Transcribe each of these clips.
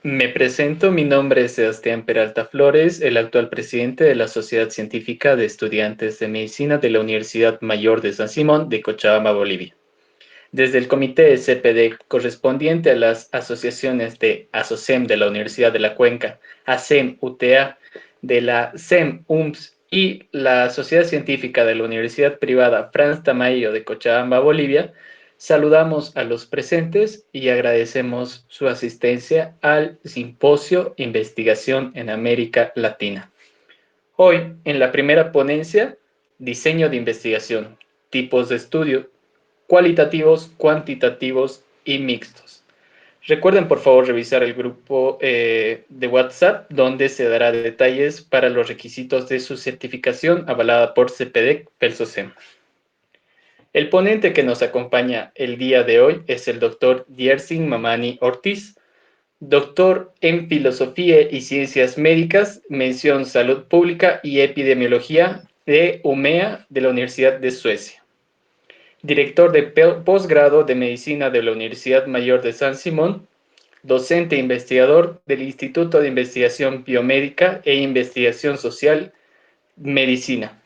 Me presento, mi nombre es Sebastián Peralta Flores, el actual presidente de la Sociedad Científica de Estudiantes de Medicina de la Universidad Mayor de San Simón de Cochabamba, Bolivia. Desde el comité de CPD correspondiente a las asociaciones de ASOCEM de la Universidad de la Cuenca, ASEM UTA de la SEM UMS y la Sociedad Científica de la Universidad Privada Franz Tamayo de Cochabamba, Bolivia, saludamos a los presentes y agradecemos su asistencia al Simposio Investigación en América Latina. Hoy, en la primera ponencia, diseño de investigación, tipos de estudio, cualitativos, cuantitativos y mixtos. Recuerden, por favor, revisar el grupo de WhatsApp, donde se dará detalles para los requisitos de su certificación avalada por CPD Persocem. El ponente que nos acompaña el día de hoy es el doctor Diersin Mamani Ortiz, doctor en Filosofía y Ciencias Médicas, mención Salud Pública y Epidemiología de UMEA de la Universidad de Suecia. Director de posgrado de Medicina de la Universidad Mayor de San Simón, docente e investigador del Instituto de Investigación Biomédica e Investigación Social Medicina,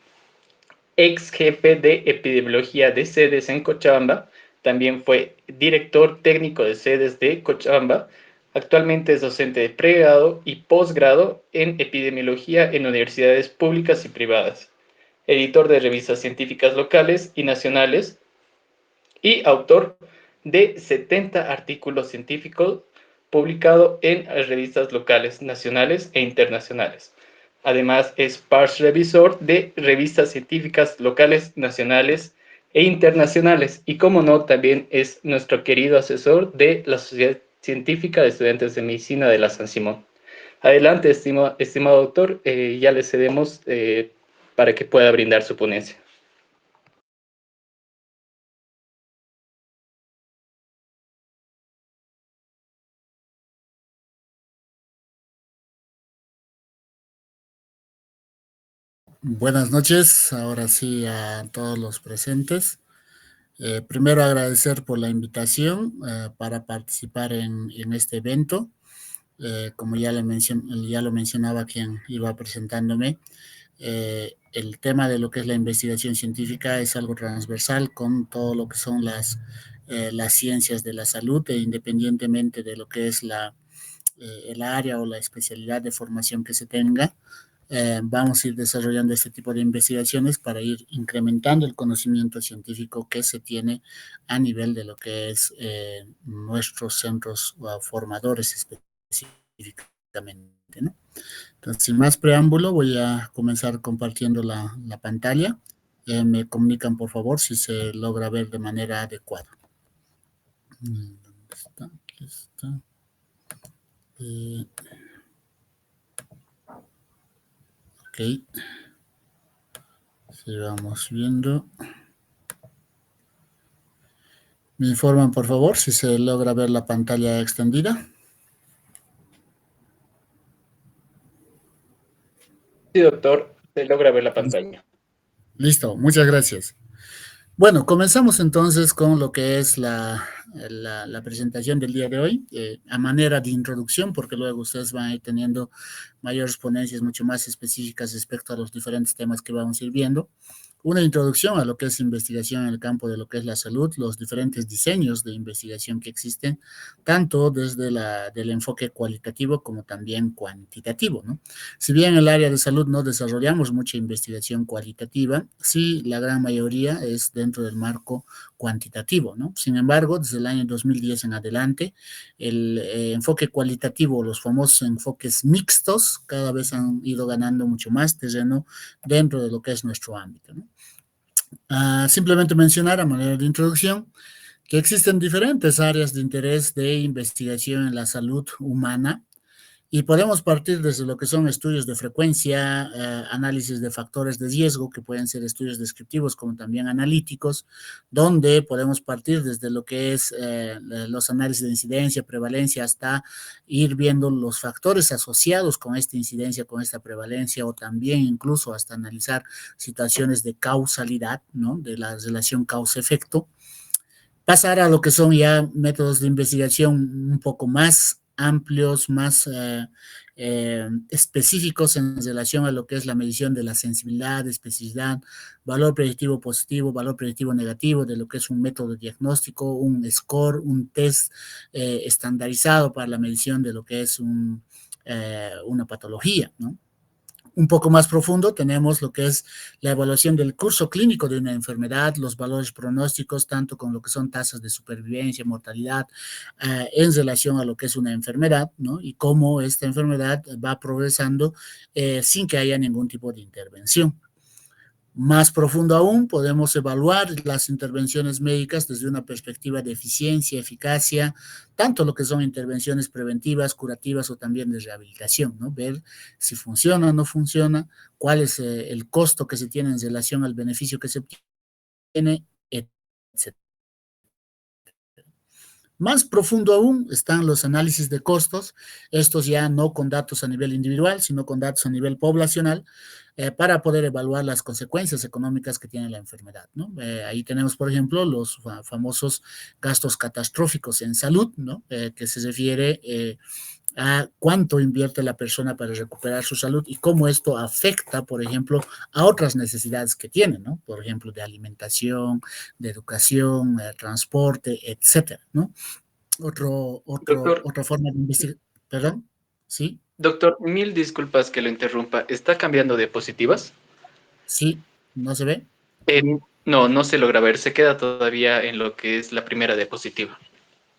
ex jefe de epidemiología de sedes en Cochabamba, también fue director técnico de sedes de Cochabamba, actualmente es docente de pregrado y posgrado en epidemiología en universidades públicas y privadas, editor de revistas científicas locales y nacionales, y autor de 70 artículos científicos publicados en revistas locales, nacionales e internacionales. Además, es Pars Revisor de revistas científicas locales, nacionales e internacionales. Y como no, también es nuestro querido asesor de la Sociedad Científica de Estudiantes de Medicina de la San Simón. Adelante, estimado doctor, ya le cedemos para que pueda brindar su ponencia. Buenas noches, ahora sí a todos los presentes. Primero agradecer por la invitación para participar en este evento. Como ya lo mencionaba quien iba presentándome, el tema de lo que es la investigación científica es algo transversal con todo lo que son las ciencias de la salud e independientemente de lo que es el área o la especialidad de formación que se tenga, vamos a ir desarrollando este tipo de investigaciones para ir incrementando el conocimiento científico que se tiene a nivel de lo que es nuestros centros formadores específicamente, ¿no? Entonces, sin más preámbulo, voy a comenzar compartiendo la pantalla. Me comunican, por favor, si se logra ver de manera adecuada. ¿Dónde está? Aquí está. Eh, ok. Sigamos viendo. Me informan, por favor, si se logra ver la pantalla extendida. Sí, doctor, se logra ver la pantalla. Listo, muchas gracias. Bueno, comenzamos entonces con lo que es la presentación del día de hoy, a manera de introducción, porque luego ustedes van a ir teniendo mayores ponencias mucho más específicas respecto a los diferentes temas que vamos a ir viendo. Una introducción a lo que es investigación en el campo de lo que es la salud, los diferentes diseños de investigación que existen, tanto desde del enfoque cualitativo como también cuantitativo, ¿no? Si bien en el área de salud no desarrollamos mucha investigación cualitativa, sí la gran mayoría es dentro del marco cuantitativo, ¿no? Sin embargo, desde el año 2010 en adelante, el enfoque cualitativo, los famosos enfoques mixtos, cada vez han ido ganando mucho más terreno dentro de lo que es nuestro ámbito, ¿no? Simplemente mencionar a manera de introducción que existen diferentes áreas de interés de investigación en la salud humana y podemos partir desde lo que son estudios de frecuencia, análisis de factores de riesgo, que pueden ser estudios descriptivos como también analíticos, donde podemos partir desde lo que es los análisis de incidencia, prevalencia, hasta ir viendo los factores asociados con esta incidencia, con esta prevalencia, o también incluso hasta analizar situaciones de causalidad, ¿no? De la relación causa-efecto. Pasar a lo que son ya métodos de investigación un poco más amplios, más específicos en relación a lo que es la medición de la sensibilidad, especificidad, valor predictivo positivo, valor predictivo negativo, de lo que es un método diagnóstico, un score, un test estandarizado para la medición de lo que es una patología, ¿no? Un poco más profundo tenemos lo que es la evaluación del curso clínico de una enfermedad, los valores pronósticos, tanto con lo que son tasas de supervivencia, mortalidad, en relación a lo que es una enfermedad, ¿no? Y cómo esta enfermedad va progresando sin que haya ningún tipo de intervención. Más profundo aún, podemos evaluar las intervenciones médicas desde una perspectiva de eficiencia, eficacia, tanto lo que son intervenciones preventivas, curativas o también de rehabilitación, ¿no? Ver si funciona o no funciona, cuál es el costo que se tiene en relación al beneficio que se obtiene, etc. Más profundo aún están los análisis de costos, estos ya no con datos a nivel individual, sino con datos a nivel poblacional, para poder evaluar las consecuencias económicas que tiene la enfermedad, ¿no? Ahí tenemos, por ejemplo, los famosos gastos catastróficos en salud, ¿no? Que se refiere a cuánto invierte la persona para recuperar su salud y cómo esto afecta, por ejemplo, a otras necesidades que tiene, ¿no? Por ejemplo, de alimentación, de educación, transporte, etcétera, ¿no? Doctor, Otra forma de investigar, perdón, ¿sí? doctor, mil disculpas que lo interrumpa. ¿Está cambiando diapositivas? Sí, ¿no se ve? No, no se logra ver. Se queda todavía en lo que es la primera diapositiva.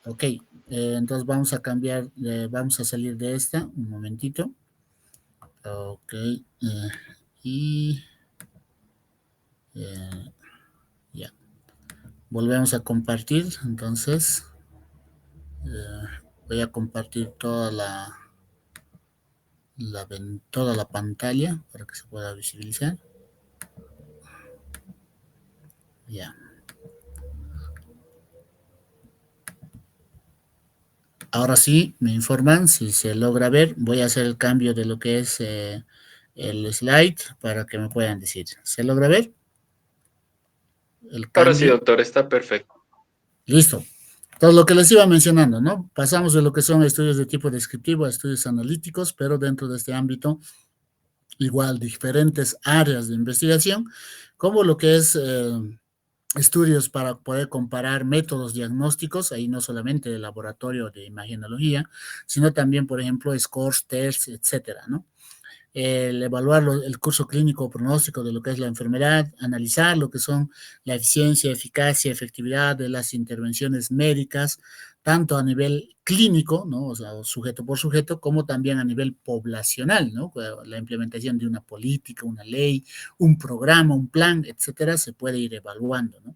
Ok, entonces vamos a cambiar, vamos a salir de esta, un momentito. Ok, y eh, ya, volvemos a compartir, entonces voy a compartir toda la pantalla para que se pueda visibilizar. Ya. Ahora sí, me informan si se logra ver. Voy a hacer el cambio de lo que es el slide para que me puedan decir. ¿Se logra ver el Ahora sí, cambio? doctor, está perfecto. Listo. Todo lo que les iba mencionando, ¿no? Pasamos de lo que son estudios de tipo descriptivo a estudios analíticos, pero dentro de este ámbito, igual diferentes áreas de investigación, como lo que es estudios para poder comparar métodos diagnósticos, ahí no solamente de laboratorio de imagenología, sino también, por ejemplo, scores, tests, etcétera, ¿no? El evaluar el curso clínico pronóstico de lo que es la enfermedad, analizar lo que son la eficiencia, eficacia, efectividad de las intervenciones médicas, tanto a nivel clínico, ¿no? O sea, sujeto por sujeto, como también a nivel poblacional, ¿no? La implementación de una política, una ley, un programa, un plan, etcétera, se puede ir evaluando, ¿no?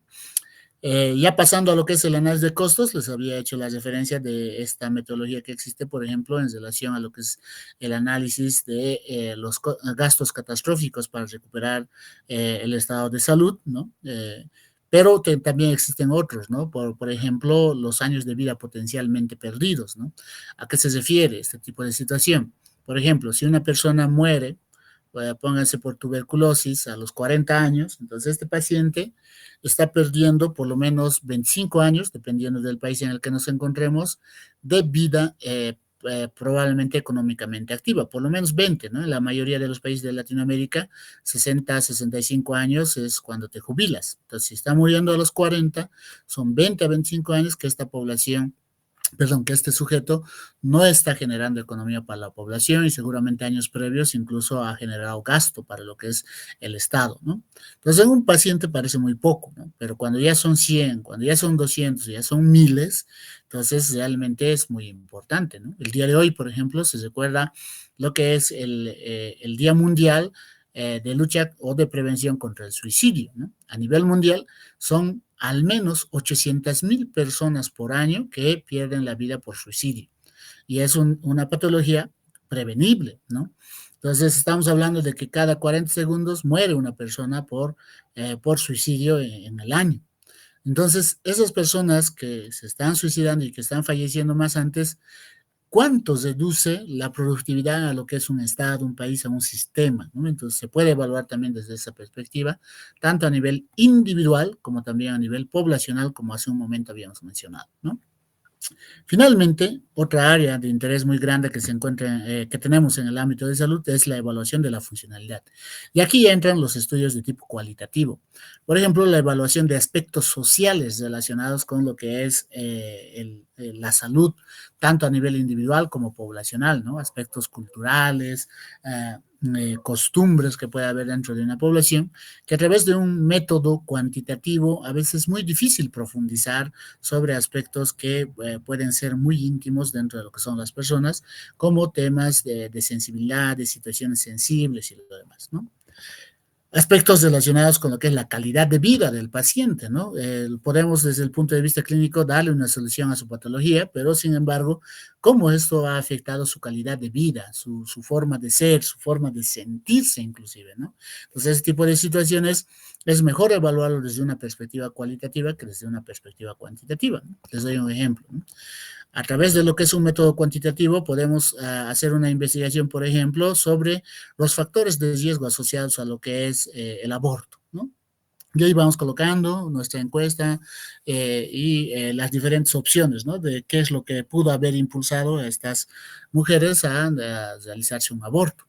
Ya pasando a lo que es el análisis de costos, les había hecho la referencia de esta metodología que existe, por ejemplo, en relación a lo que es el análisis de los gastos catastróficos para recuperar el estado de salud, ¿no? Pero también existen otros, ¿no? Por ejemplo, los años de vida potencialmente perdidos, ¿no? ¿A qué se refiere este tipo de situación? Por ejemplo, si una persona muere, pónganse por tuberculosis a los 40 años, entonces este paciente está perdiendo por lo menos 25 años, dependiendo del país en el que nos encontremos, de vida probablemente económicamente activa, por lo menos 20, ¿no? En la mayoría de los países de Latinoamérica, 60, 65 años es cuando te jubilas. Entonces, si está muriendo a los 40, son 20 a 25 años que esta población, perdón, que este sujeto no está generando economía para la población y seguramente años previos incluso ha generado gasto para lo que es el Estado, ¿no? Entonces, en un paciente parece muy poco, ¿no? Pero cuando ya son 100, cuando ya son 200, ya son miles, entonces realmente es muy importante, ¿no? El día de hoy, por ejemplo, se recuerda lo que es el Día Mundial de lucha o de prevención contra el suicidio, ¿no? A nivel mundial son al menos 800,000 personas por año que pierden la vida por suicidio. Y es una patología prevenible, ¿no? Entonces, estamos hablando de que cada 40 segundos muere una persona por suicidio en el año. Entonces, esas personas que se están suicidando y que están falleciendo más antes, ¿cuánto reduce la productividad a lo que es un Estado, un país, a un sistema, ¿no? Entonces, se puede evaluar también desde esa perspectiva, tanto a nivel individual como también a nivel poblacional, como hace un momento habíamos mencionado, ¿no? Finalmente, otra área de interés muy grande que se encuentra, que tenemos en el ámbito de salud es la evaluación de la funcionalidad. Y aquí entran los estudios de tipo cualitativo. Por ejemplo, la evaluación de aspectos sociales relacionados con lo que es la salud, tanto a nivel individual como poblacional, ¿no? Aspectos culturales, costumbres que puede haber dentro de una población, que a través de un método cuantitativo a veces es muy difícil profundizar sobre aspectos que pueden ser muy íntimos dentro de lo que son las personas, como temas de sensibilidad, de situaciones sensibles y lo demás, ¿no? Aspectos relacionados con lo que es la calidad de vida del paciente, ¿no? Podemos desde el punto de vista clínico darle una solución a su patología, pero sin embargo, cómo esto ha afectado su calidad de vida, su forma de ser, su forma de sentirse inclusive, ¿no? Entonces, ese tipo de situaciones es mejor evaluarlo desde una perspectiva cualitativa que desde una perspectiva cuantitativa, ¿no? Les doy un ejemplo, ¿no? A través de lo que es un método cuantitativo podemos hacer una investigación, por ejemplo, sobre los factores de riesgo asociados a lo que es el aborto, ¿no? Y ahí vamos colocando nuestra encuesta y las diferentes opciones, ¿no? De qué es lo que pudo haber impulsado a estas mujeres a realizarse un aborto.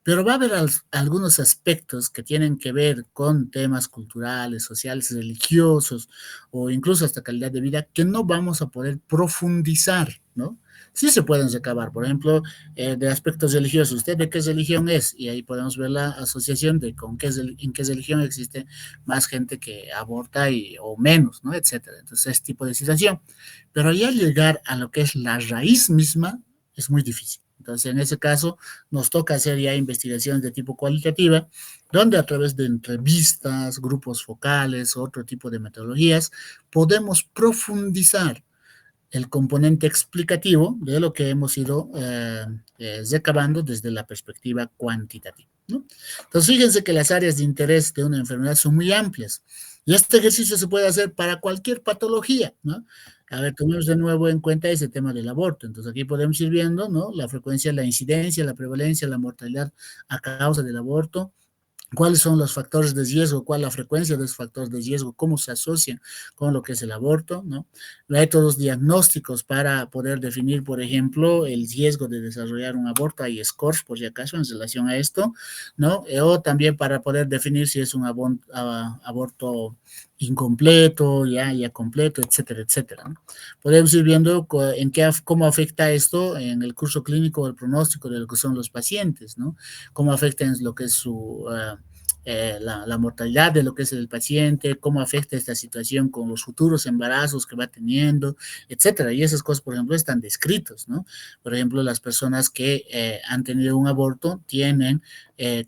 Pero va a haber algunos aspectos que tienen que ver con temas culturales, sociales, religiosos o incluso hasta calidad de vida que no vamos a poder profundizar, ¿no? Sí se pueden recabar, por ejemplo, de aspectos religiosos. ¿Usted de qué religión es? Y ahí podemos ver la asociación de con qué, en qué religión existe más gente que aborta o menos, ¿no? Etcétera. Entonces, ese tipo de situación. Pero ya llegar a lo que es la raíz misma es muy difícil. Entonces, en ese caso, nos toca hacer ya investigaciones de tipo cualitativa, donde a través de entrevistas, grupos focales, otro tipo de metodologías, podemos profundizar el componente explicativo de lo que hemos ido recabando desde la perspectiva cuantitativa, ¿no? Entonces, fíjense que las áreas de interés de una enfermedad son muy amplias y este ejercicio se puede hacer para cualquier patología, ¿no? A ver, tomemos de nuevo en cuenta ese tema del aborto. Entonces, aquí podemos ir viendo, ¿no? La frecuencia, la incidencia, la prevalencia, la mortalidad a causa del aborto, cuáles son los factores de riesgo, cuál es la frecuencia de esos factores de riesgo, cómo se asocian con lo que es el aborto, ¿no? Métodos diagnósticos para poder definir, por ejemplo, el riesgo de desarrollar un aborto, hay scores, por si acaso, en relación a esto, ¿no? O también para poder definir si es un aborto incompleto, ya completo, etcétera, etcétera, ¿no? Podemos ir viendo cómo afecta esto en el curso clínico, el pronóstico de lo que son los pacientes, ¿no? Cómo afecta en lo que es la mortalidad de lo que es el paciente, cómo afecta esta situación con los futuros embarazos que va teniendo, etcétera. Y esas cosas, por ejemplo, están descritos, ¿no? Por ejemplo, las personas que han tenido un aborto tienen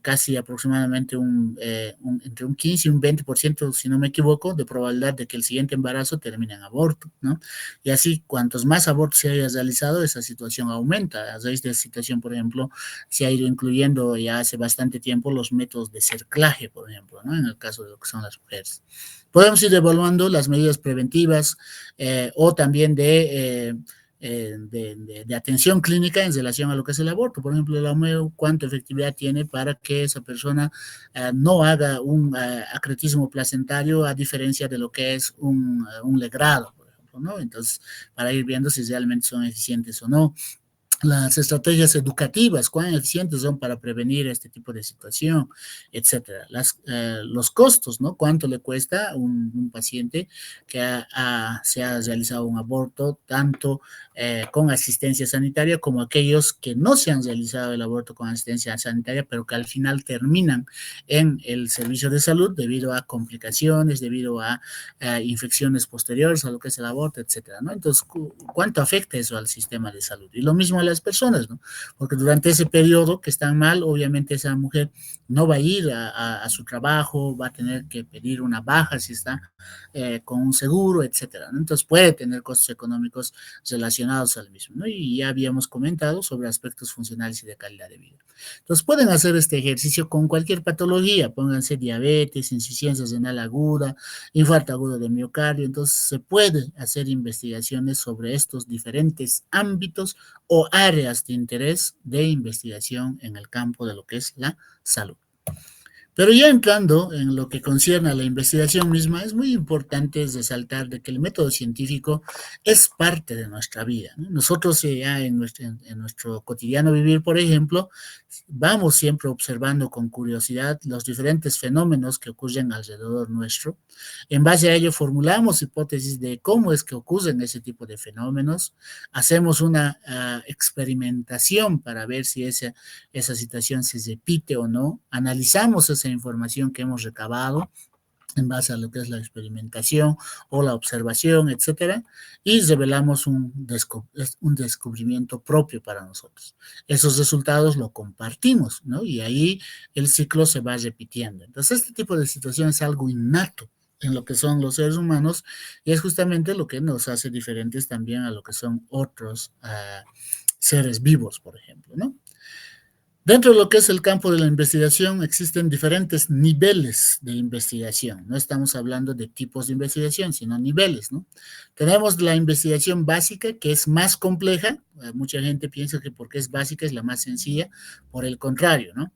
casi aproximadamente entre un 15 y un 20%, si no me equivoco, de probabilidad de que el siguiente embarazo termine en aborto, ¿no? Y así, cuantos más abortos se haya realizado, esa situación aumenta. A raíz de esa situación, por ejemplo, se ha ido incluyendo ya hace bastante tiempo los métodos de cerclaje, por ejemplo, ¿no? En el caso de lo que son las mujeres. Podemos ir evaluando las medidas preventivas o también de atención clínica en relación a lo que es el aborto. Por ejemplo, el AMEO, cuánta efectividad tiene para que esa persona no haga un acretismo placentario a diferencia de lo que es un legrado, por ejemplo, ¿no? Entonces, para ir viendo si realmente son eficientes o no. Las estrategias educativas, cuán eficientes son para prevenir este tipo de situación, etcétera. Los costos, ¿no? ¿Cuánto le cuesta a un paciente que se ha realizado un aborto, tanto con asistencia sanitaria como aquellos que no se han realizado el aborto con asistencia sanitaria, pero que al final terminan en el servicio de salud debido a complicaciones, debido a infecciones posteriores a lo que es el aborto, etcétera, ¿no? Entonces, ¿cuánto afecta eso al sistema de salud? Y lo mismo a las personas, ¿no? Porque durante ese periodo que están mal, obviamente esa mujer no va a ir a su trabajo, va a tener que pedir una baja si está con un seguro, etcétera, ¿no? Entonces puede tener costos económicos relacionados al mismo, ¿no? Y ya habíamos comentado sobre aspectos funcionales y de calidad de vida. Entonces pueden hacer este ejercicio con cualquier patología, pónganse diabetes, insuficiencia renal aguda, infarto agudo de miocardio. Entonces se puede hacer investigaciones sobre estos diferentes ámbitos o áreas de interés de investigación en el campo de lo que es la salud. Pero ya entrando en lo que concierne a la investigación misma, es muy importante resaltar de que el método científico es parte de nuestra vida, ¿no? Nosotros ya en nuestro cotidiano vivir, por ejemplo, vamos siempre observando con curiosidad los diferentes fenómenos que ocurren alrededor nuestro. En base a ello formulamos hipótesis de cómo es que ocurren ese tipo de fenómenos, hacemos una experimentación para ver si esa situación se repite o no, analizamos esa información que hemos recabado en base a lo que es la experimentación o la observación, etcétera, y revelamos un descubrimiento propio para nosotros. Esos resultados lo compartimos, ¿no? Y ahí el ciclo se va repitiendo. Entonces, este tipo de situación es algo innato en lo que son los seres humanos y es justamente lo que nos hace diferentes también a lo que son otros seres vivos, por ejemplo, ¿no? Dentro de lo que es el campo de la investigación existen diferentes niveles de investigación. No estamos hablando de tipos de investigación, sino niveles, ¿no? Tenemos la investigación básica, que es más compleja. Mucha gente piensa que porque es básica es la más sencilla. Por el contrario, ¿no?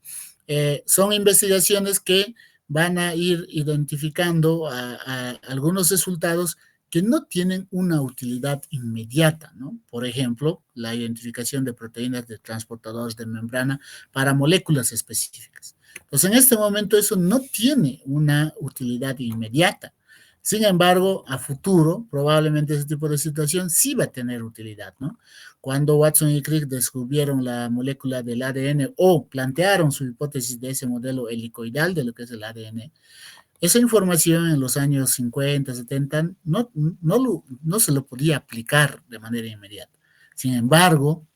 Son investigaciones que van a ir identificando a algunos resultados que no tienen una utilidad inmediata, ¿no? Por ejemplo, la identificación de proteínas de transportadores de membrana para moléculas específicas. Entonces, en este momento eso no tiene una utilidad inmediata. Sin embargo, a futuro, probablemente ese tipo de situación sí va a tener utilidad, ¿no? Cuando Watson y Crick descubrieron la molécula del ADN o plantearon su hipótesis de ese modelo helicoidal de lo que es el ADN, esa información en los años 50, 70 no se lo podía aplicar de manera inmediata. Sin embargo,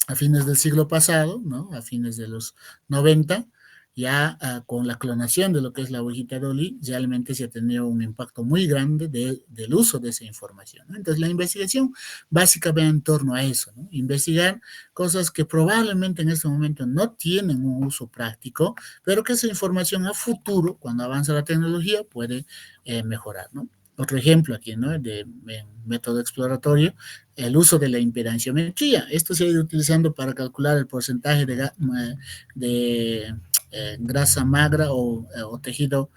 a fines del siglo pasado, ¿no? A fines de los 90, ya con la clonación de lo que es la ovejita Dolly, realmente se ha tenido un impacto muy grande del uso de esa información, ¿no? Entonces, la investigación básica va en torno a eso, ¿no? Investigar cosas que probablemente en este momento no tienen un uso práctico, pero que esa información a futuro, cuando avanza la tecnología, puede mejorar, ¿no? Otro ejemplo aquí, ¿no? De método exploratorio, el uso de la impedanciometría. Esto se ha ido utilizando para calcular el porcentaje de grasa magra o tejido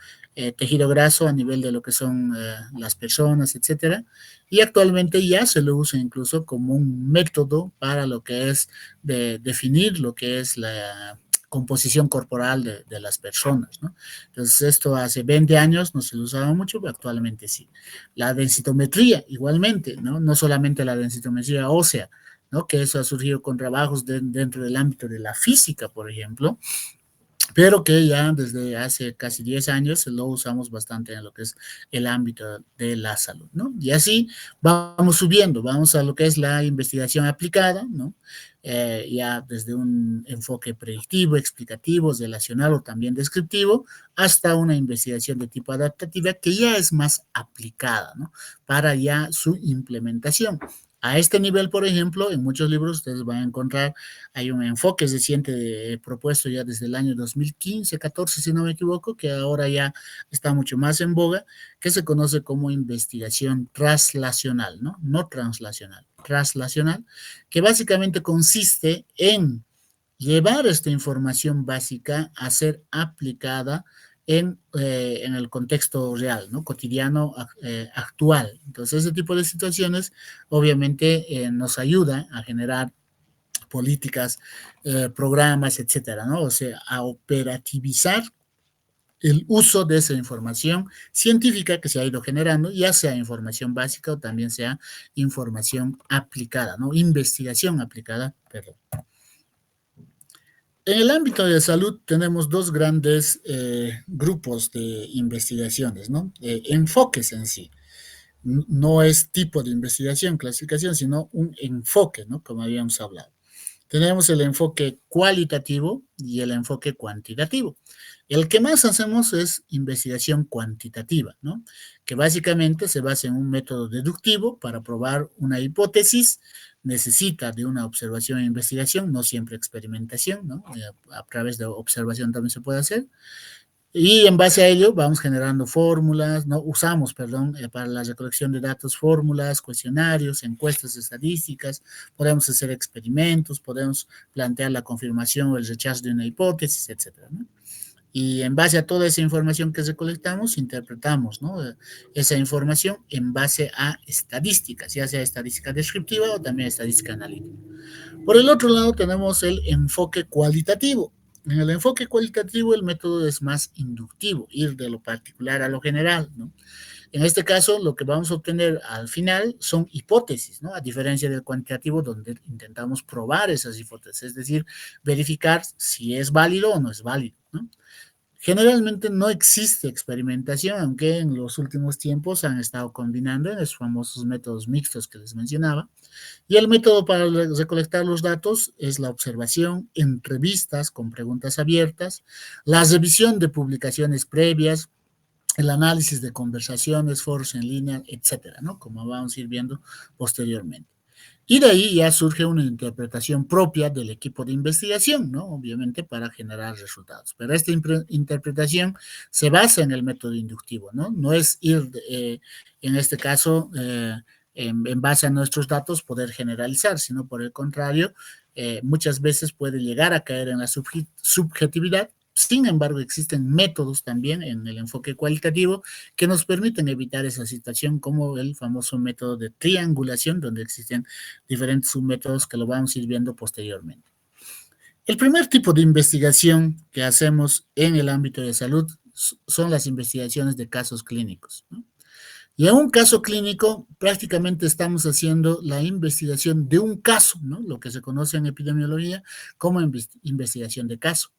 graso a nivel de lo que son las personas, etcétera. Y actualmente ya se lo usa incluso como un método para lo que es de definir lo que es la composición corporal de las personas, ¿no? Entonces, esto hace 20 años no se lo usaba mucho, pero actualmente sí. La densitometría, igualmente, ¿no? No solamente la densitometría ósea, ¿no? Que eso ha surgido con trabajos dentro del ámbito de la física, por ejemplo, pero que ya desde hace casi 10 años lo usamos bastante en lo que es el ámbito de la salud, ¿no? Y así vamos subiendo, vamos a lo que es la investigación aplicada, ¿no? Ya desde un enfoque predictivo, explicativo, relacional o también descriptivo, hasta una investigación de tipo adaptativa que ya es más aplicada, ¿no? Para ya su implementación. A este nivel, por ejemplo, en muchos libros ustedes van a encontrar, hay un enfoque reciente propuesto ya desde el año 2015, 14, si no me equivoco, que ahora ya está mucho más en boga, que se conoce como investigación traslacional, ¿no? No translacional, traslacional, que básicamente consiste en llevar esta información básica a ser aplicada en el contexto real, ¿no? Cotidiano, actual. Entonces, ese tipo de situaciones obviamente nos ayuda a generar políticas, programas, etcétera, ¿no? O sea, a operativizar el uso de esa información científica que se ha ido generando, ya sea información básica o también sea información aplicada, ¿no? Investigación aplicada, perdón. En el ámbito de salud tenemos dos grandes grupos de investigaciones, ¿no? Enfoques en sí. No es tipo de investigación, clasificación, sino un enfoque, ¿no? Como habíamos hablado. Tenemos el enfoque cualitativo y el enfoque cuantitativo. El que más hacemos es investigación cuantitativa, ¿no? Que básicamente se basa en un método deductivo para probar una hipótesis, necesita de una observación e investigación, no siempre experimentación, ¿no? A través de observación también se puede hacer. Y en base a ello vamos generando fórmulas, no usamos, perdón, para la recolección de datos, fórmulas, cuestionarios, encuestas estadísticas, podemos hacer experimentos, podemos plantear la confirmación o el rechazo de una hipótesis, etcétera, ¿no? y en base a toda esa información que recolectamos, interpretamos, ¿no?, esa información en base a estadísticas, ya sea estadística descriptiva o también estadística analítica. Por el otro lado, tenemos el enfoque cualitativo. En el enfoque cualitativo, el método es más inductivo, ir de lo particular a lo general, ¿no? En este caso, lo que vamos a obtener al final son hipótesis, ¿no? A diferencia del cuantitativo, donde intentamos probar esas hipótesis, es decir, verificar si es válido o no es válido, ¿no? Generalmente no existe experimentación, aunque en los últimos tiempos han estado combinando en esos famosos métodos mixtos que les mencionaba. Y el método para recolectar los datos es la observación, entrevistas con preguntas abiertas, la revisión de publicaciones previas, el análisis de conversaciones, foros en línea, etcétera, ¿no? Como vamos a ir viendo posteriormente. Y de ahí ya surge una interpretación propia del equipo de investigación, ¿no? Obviamente para generar resultados. Pero esta interpretación se basa en el método inductivo, ¿no? No es ir, en este caso, en base a nuestros datos, poder generalizar, sino por el contrario, muchas veces puede llegar a caer en la subjetividad. Sin embargo, existen métodos también en el enfoque cualitativo que nos permiten evitar esa situación, como el famoso método de triangulación, donde existen diferentes submétodos que lo vamos a ir viendo posteriormente. El primer tipo de investigación que hacemos en el ámbito de salud son las investigaciones de casos clínicos, ¿no? Y en un caso clínico, prácticamente estamos haciendo la investigación de un caso, ¿no? Lo que se conoce en epidemiología como investigación de caso.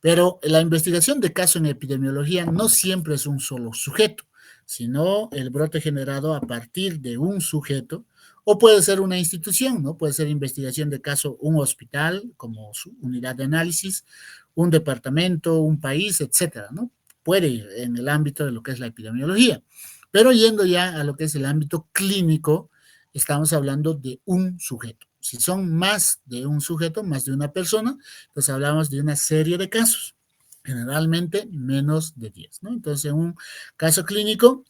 Pero la investigación de caso en epidemiología no siempre es un solo sujeto, sino el brote generado a partir de un sujeto, o puede ser una institución, ¿no? Puede ser investigación de caso un hospital como su unidad de análisis, un departamento, un país, etcétera, ¿no? Puede ir en el ámbito de lo que es la epidemiología. Pero yendo ya a lo que es el ámbito clínico, estamos hablando de un sujeto. Si son más de un sujeto, más de una persona, pues hablamos de una serie de casos, generalmente menos de 10, ¿no? Entonces, en un caso clínico,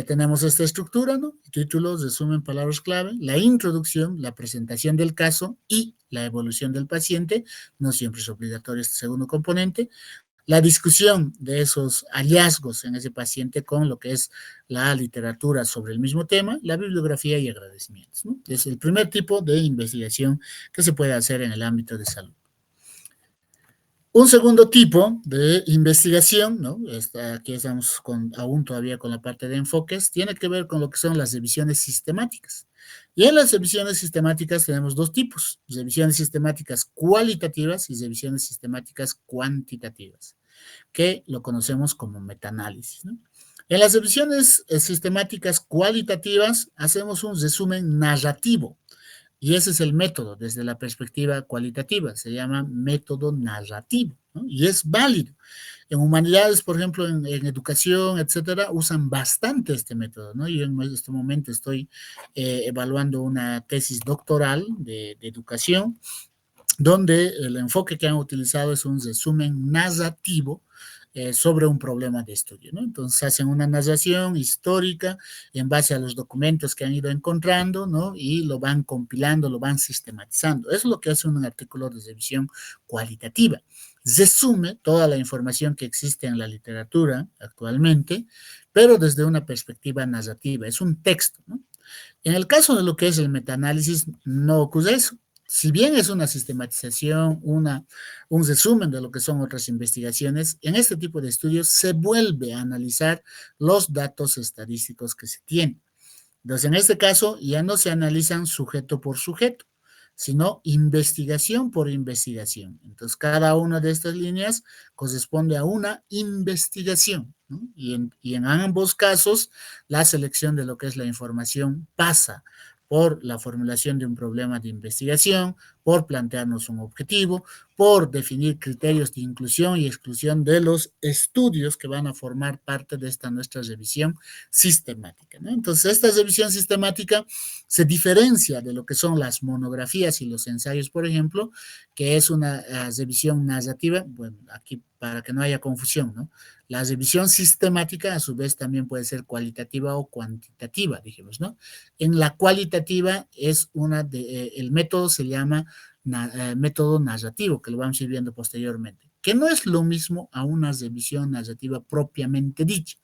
tenemos esta estructura, ¿no? Títulos, resumen, palabras clave, la introducción, la presentación del caso y la evolución del paciente. No siempre es obligatorio este segundo componente. La discusión de esos hallazgos en ese paciente con lo que es la literatura sobre el mismo tema, la bibliografía y agradecimientos, ¿no? Es el primer tipo de investigación que se puede hacer en el ámbito de salud. Un segundo tipo de investigación, ¿no? Aquí estamos aún todavía con la parte de enfoques, tiene que ver con lo que son las revisiones sistemáticas. Y en las revisiones sistemáticas tenemos dos tipos: revisiones sistemáticas cualitativas y revisiones sistemáticas cuantitativas, que lo conocemos como metaanálisis, ¿no? En las revisiones sistemáticas cualitativas hacemos un resumen narrativo, y ese es el método desde la perspectiva cualitativa, se llama método narrativo, ¿no? Y es válido. En humanidades, por ejemplo, en educación, etcétera, usan bastante este método, ¿no? Yo en este momento estoy evaluando una tesis doctoral de educación, donde el enfoque que han utilizado es un resumen narrativo sobre un problema de estudio, ¿no? Entonces hacen una narración histórica en base a los documentos que han ido encontrando, ¿no? Y lo van compilando, lo van sistematizando. Eso es lo que hace un artículo de revisión cualitativa. Resume toda la información que existe en la literatura actualmente, pero desde una perspectiva narrativa. Es un texto, ¿no? En el caso de lo que es el metaanálisis, no ocurre eso. Si bien es una sistematización, un resumen de lo que son otras investigaciones, en este tipo de estudios se vuelve a analizar los datos estadísticos que se tienen. Entonces, en este caso, ya no se analizan sujeto por sujeto, sino investigación por investigación. Entonces, cada una de estas líneas corresponde a una investigación, ¿no? Y en ambos casos, la selección de lo que es la información pasa por la formulación de un problema de investigación, por plantearnos un objetivo, por definir criterios de inclusión y exclusión de los estudios que van a formar parte de esta nuestra revisión sistemática, ¿no? Entonces, esta revisión sistemática se diferencia de lo que son las monografías y los ensayos, por ejemplo, que es una revisión narrativa. Bueno, aquí para que no haya confusión, ¿no? La revisión sistemática, a su vez, también puede ser cualitativa o cuantitativa, dijimos, ¿no? En la cualitativa es el método se llama método narrativo, que lo vamos a ir viendo posteriormente. que no es lo mismo a una revisión narrativa propiamente dicha.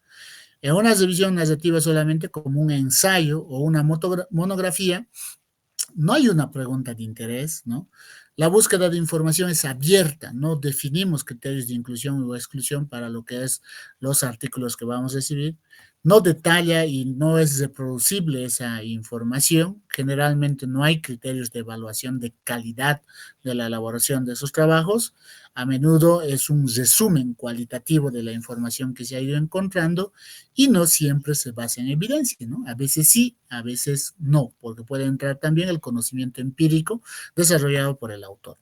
En una revisión narrativa solamente como un ensayo o una monografía, no hay una pregunta de interés, ¿no? La búsqueda de información es abierta, no definimos criterios de inclusión o exclusión para lo que es los artículos que vamos a recibir, no detalla y no es reproducible esa información, generalmente no hay criterios de evaluación de calidad de la elaboración de esos trabajos, a menudo es un resumen cualitativo de la información que se ha ido encontrando y no siempre se basa en evidencia, ¿no? A veces sí, a veces no, porque puede entrar también el conocimiento empírico desarrollado por el autor.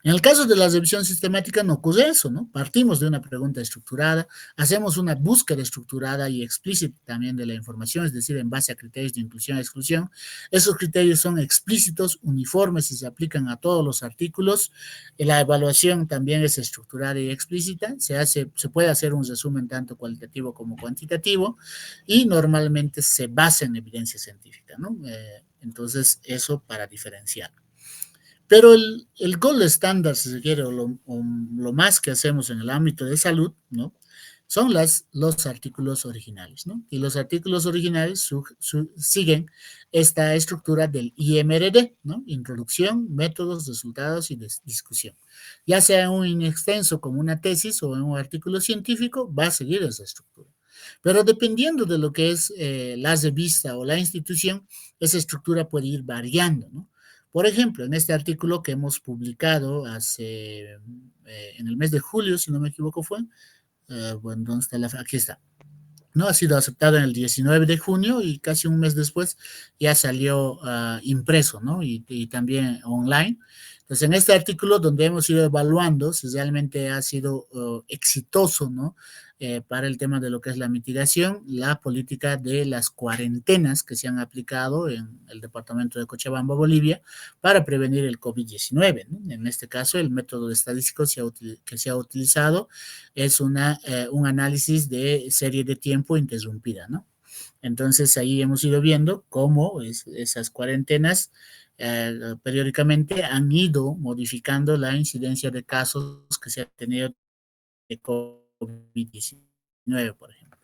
En el caso de la revisión sistemática no ocurre eso, ¿no? Partimos de una pregunta estructurada, hacemos una búsqueda estructurada y explícita también de la información, es decir, en base a criterios de inclusión y exclusión. Esos criterios son explícitos, uniformes y se aplican a todos los artículos. La evaluación también es estructurada y explícita, se puede hacer un resumen tanto cualitativo como cuantitativo y normalmente se basa en evidencia científica, ¿no? Entonces, eso para diferenciar. Pero el gold estándar, si se quiere, o lo más que hacemos en el ámbito de salud, ¿no? Son los artículos originales, ¿no? Y los artículos originales siguen esta estructura del IMRD, ¿no? Introducción, métodos, resultados y discusión. Ya sea un extenso como una tesis o en un artículo científico, va a seguir esa estructura. Pero dependiendo de lo que es la revista o la institución, esa estructura puede ir variando, ¿no? Por ejemplo, en este artículo que hemos publicado en el mes de julio, si no me equivoco fue, bueno, ¿dónde está aquí está. ¿No? Ha sido aceptado en el 19 de junio y casi un mes después ya salió impreso, ¿no? Y también online. Entonces, en este artículo donde hemos ido evaluando si realmente ha sido exitoso, ¿no? Para el tema de lo que es la mitigación, la política de las cuarentenas que se han aplicado en el departamento de Cochabamba, Bolivia, para prevenir el COVID-19, ¿no? En este caso, el método estadístico que se ha utilizado es un análisis de serie de tiempo interrumpida, ¿no? Entonces ahí hemos ido viendo cómo esas cuarentenas periódicamente han ido modificando la incidencia de casos que se ha tenido de COVID-19, por ejemplo.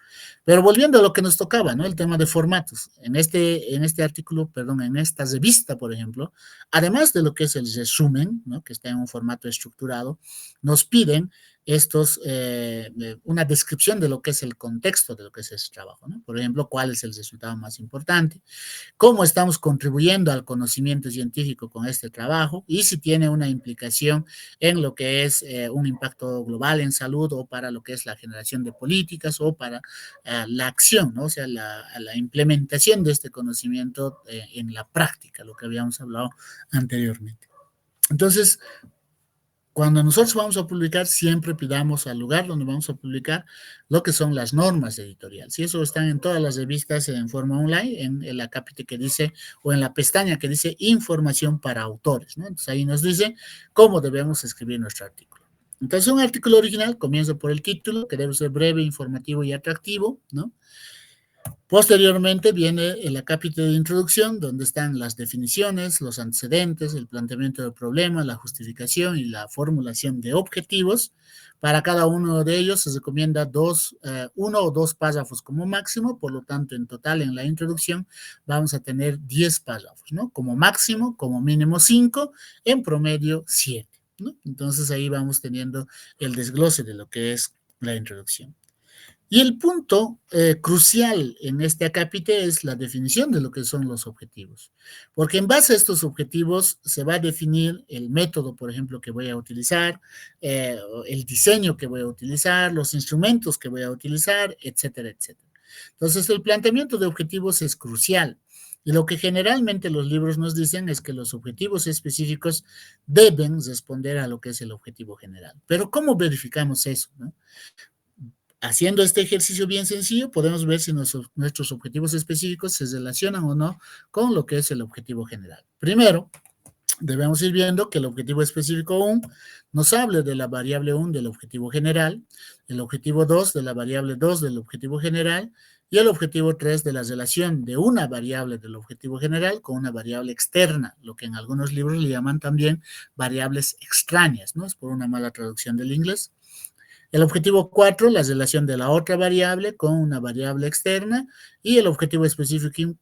Pero volviendo a lo que nos tocaba, ¿no? El tema de formatos. En este artículo, perdón, en esta revista, por ejemplo, además de lo que es el resumen, ¿no? Que está en un formato estructurado, nos piden una descripción de lo que es el contexto de lo que es ese trabajo, ¿no? Por ejemplo, cuál es el resultado más importante, cómo estamos contribuyendo al conocimiento científico con este trabajo y si tiene una implicación en lo que es un impacto global en salud o para lo que es la generación de políticas o para la acción, ¿no? O sea, la implementación de este conocimiento en la práctica, lo que habíamos hablado anteriormente. Entonces, cuando nosotros vamos a publicar, siempre pidamos al lugar donde vamos a publicar lo que son las normas editoriales. Y eso están en todas las revistas en forma online, en el acápite que dice, o en la pestaña que dice información para autores, ¿no? Entonces ahí nos dice cómo debemos escribir nuestro artículo. Entonces un artículo original comienza por el título, que debe ser breve, informativo y atractivo, ¿no? Posteriormente viene el acápite de introducción, donde están las definiciones, los antecedentes, el planteamiento del problema, la justificación y la formulación de objetivos. Para cada uno de ellos se recomienda uno o dos párrafos como máximo, por lo tanto, en total en la introducción vamos a tener 10 párrafos, ¿no? Como máximo, como mínimo 5, en promedio 7, ¿no? Entonces ahí vamos teniendo el desglose de lo que es la introducción. Y el punto crucial en este acápite es la definición de lo que son los objetivos, porque en base a estos objetivos se va a definir el método, por ejemplo, que voy a utilizar, el diseño que voy a utilizar, los instrumentos que voy a utilizar, etcétera, etcétera. Entonces, el planteamiento de objetivos es crucial. Y lo que generalmente los libros nos dicen es que los objetivos específicos deben responder a lo que es el objetivo general. Pero ¿cómo verificamos eso, no? Haciendo este ejercicio bien sencillo, podemos ver si nuestros objetivos específicos se relacionan o no con lo que es el objetivo general. Primero, debemos ir viendo que el objetivo específico 1 nos hable de la variable 1 del objetivo general, el objetivo 2 de la variable 2 del objetivo general y el objetivo 3 de la relación de una variable del objetivo general con una variable externa, lo que en algunos libros le llaman también variables extrañas, ¿no? Es por una mala traducción del inglés. El objetivo 4, la relación de la otra variable con una variable externa, y el objetivo específico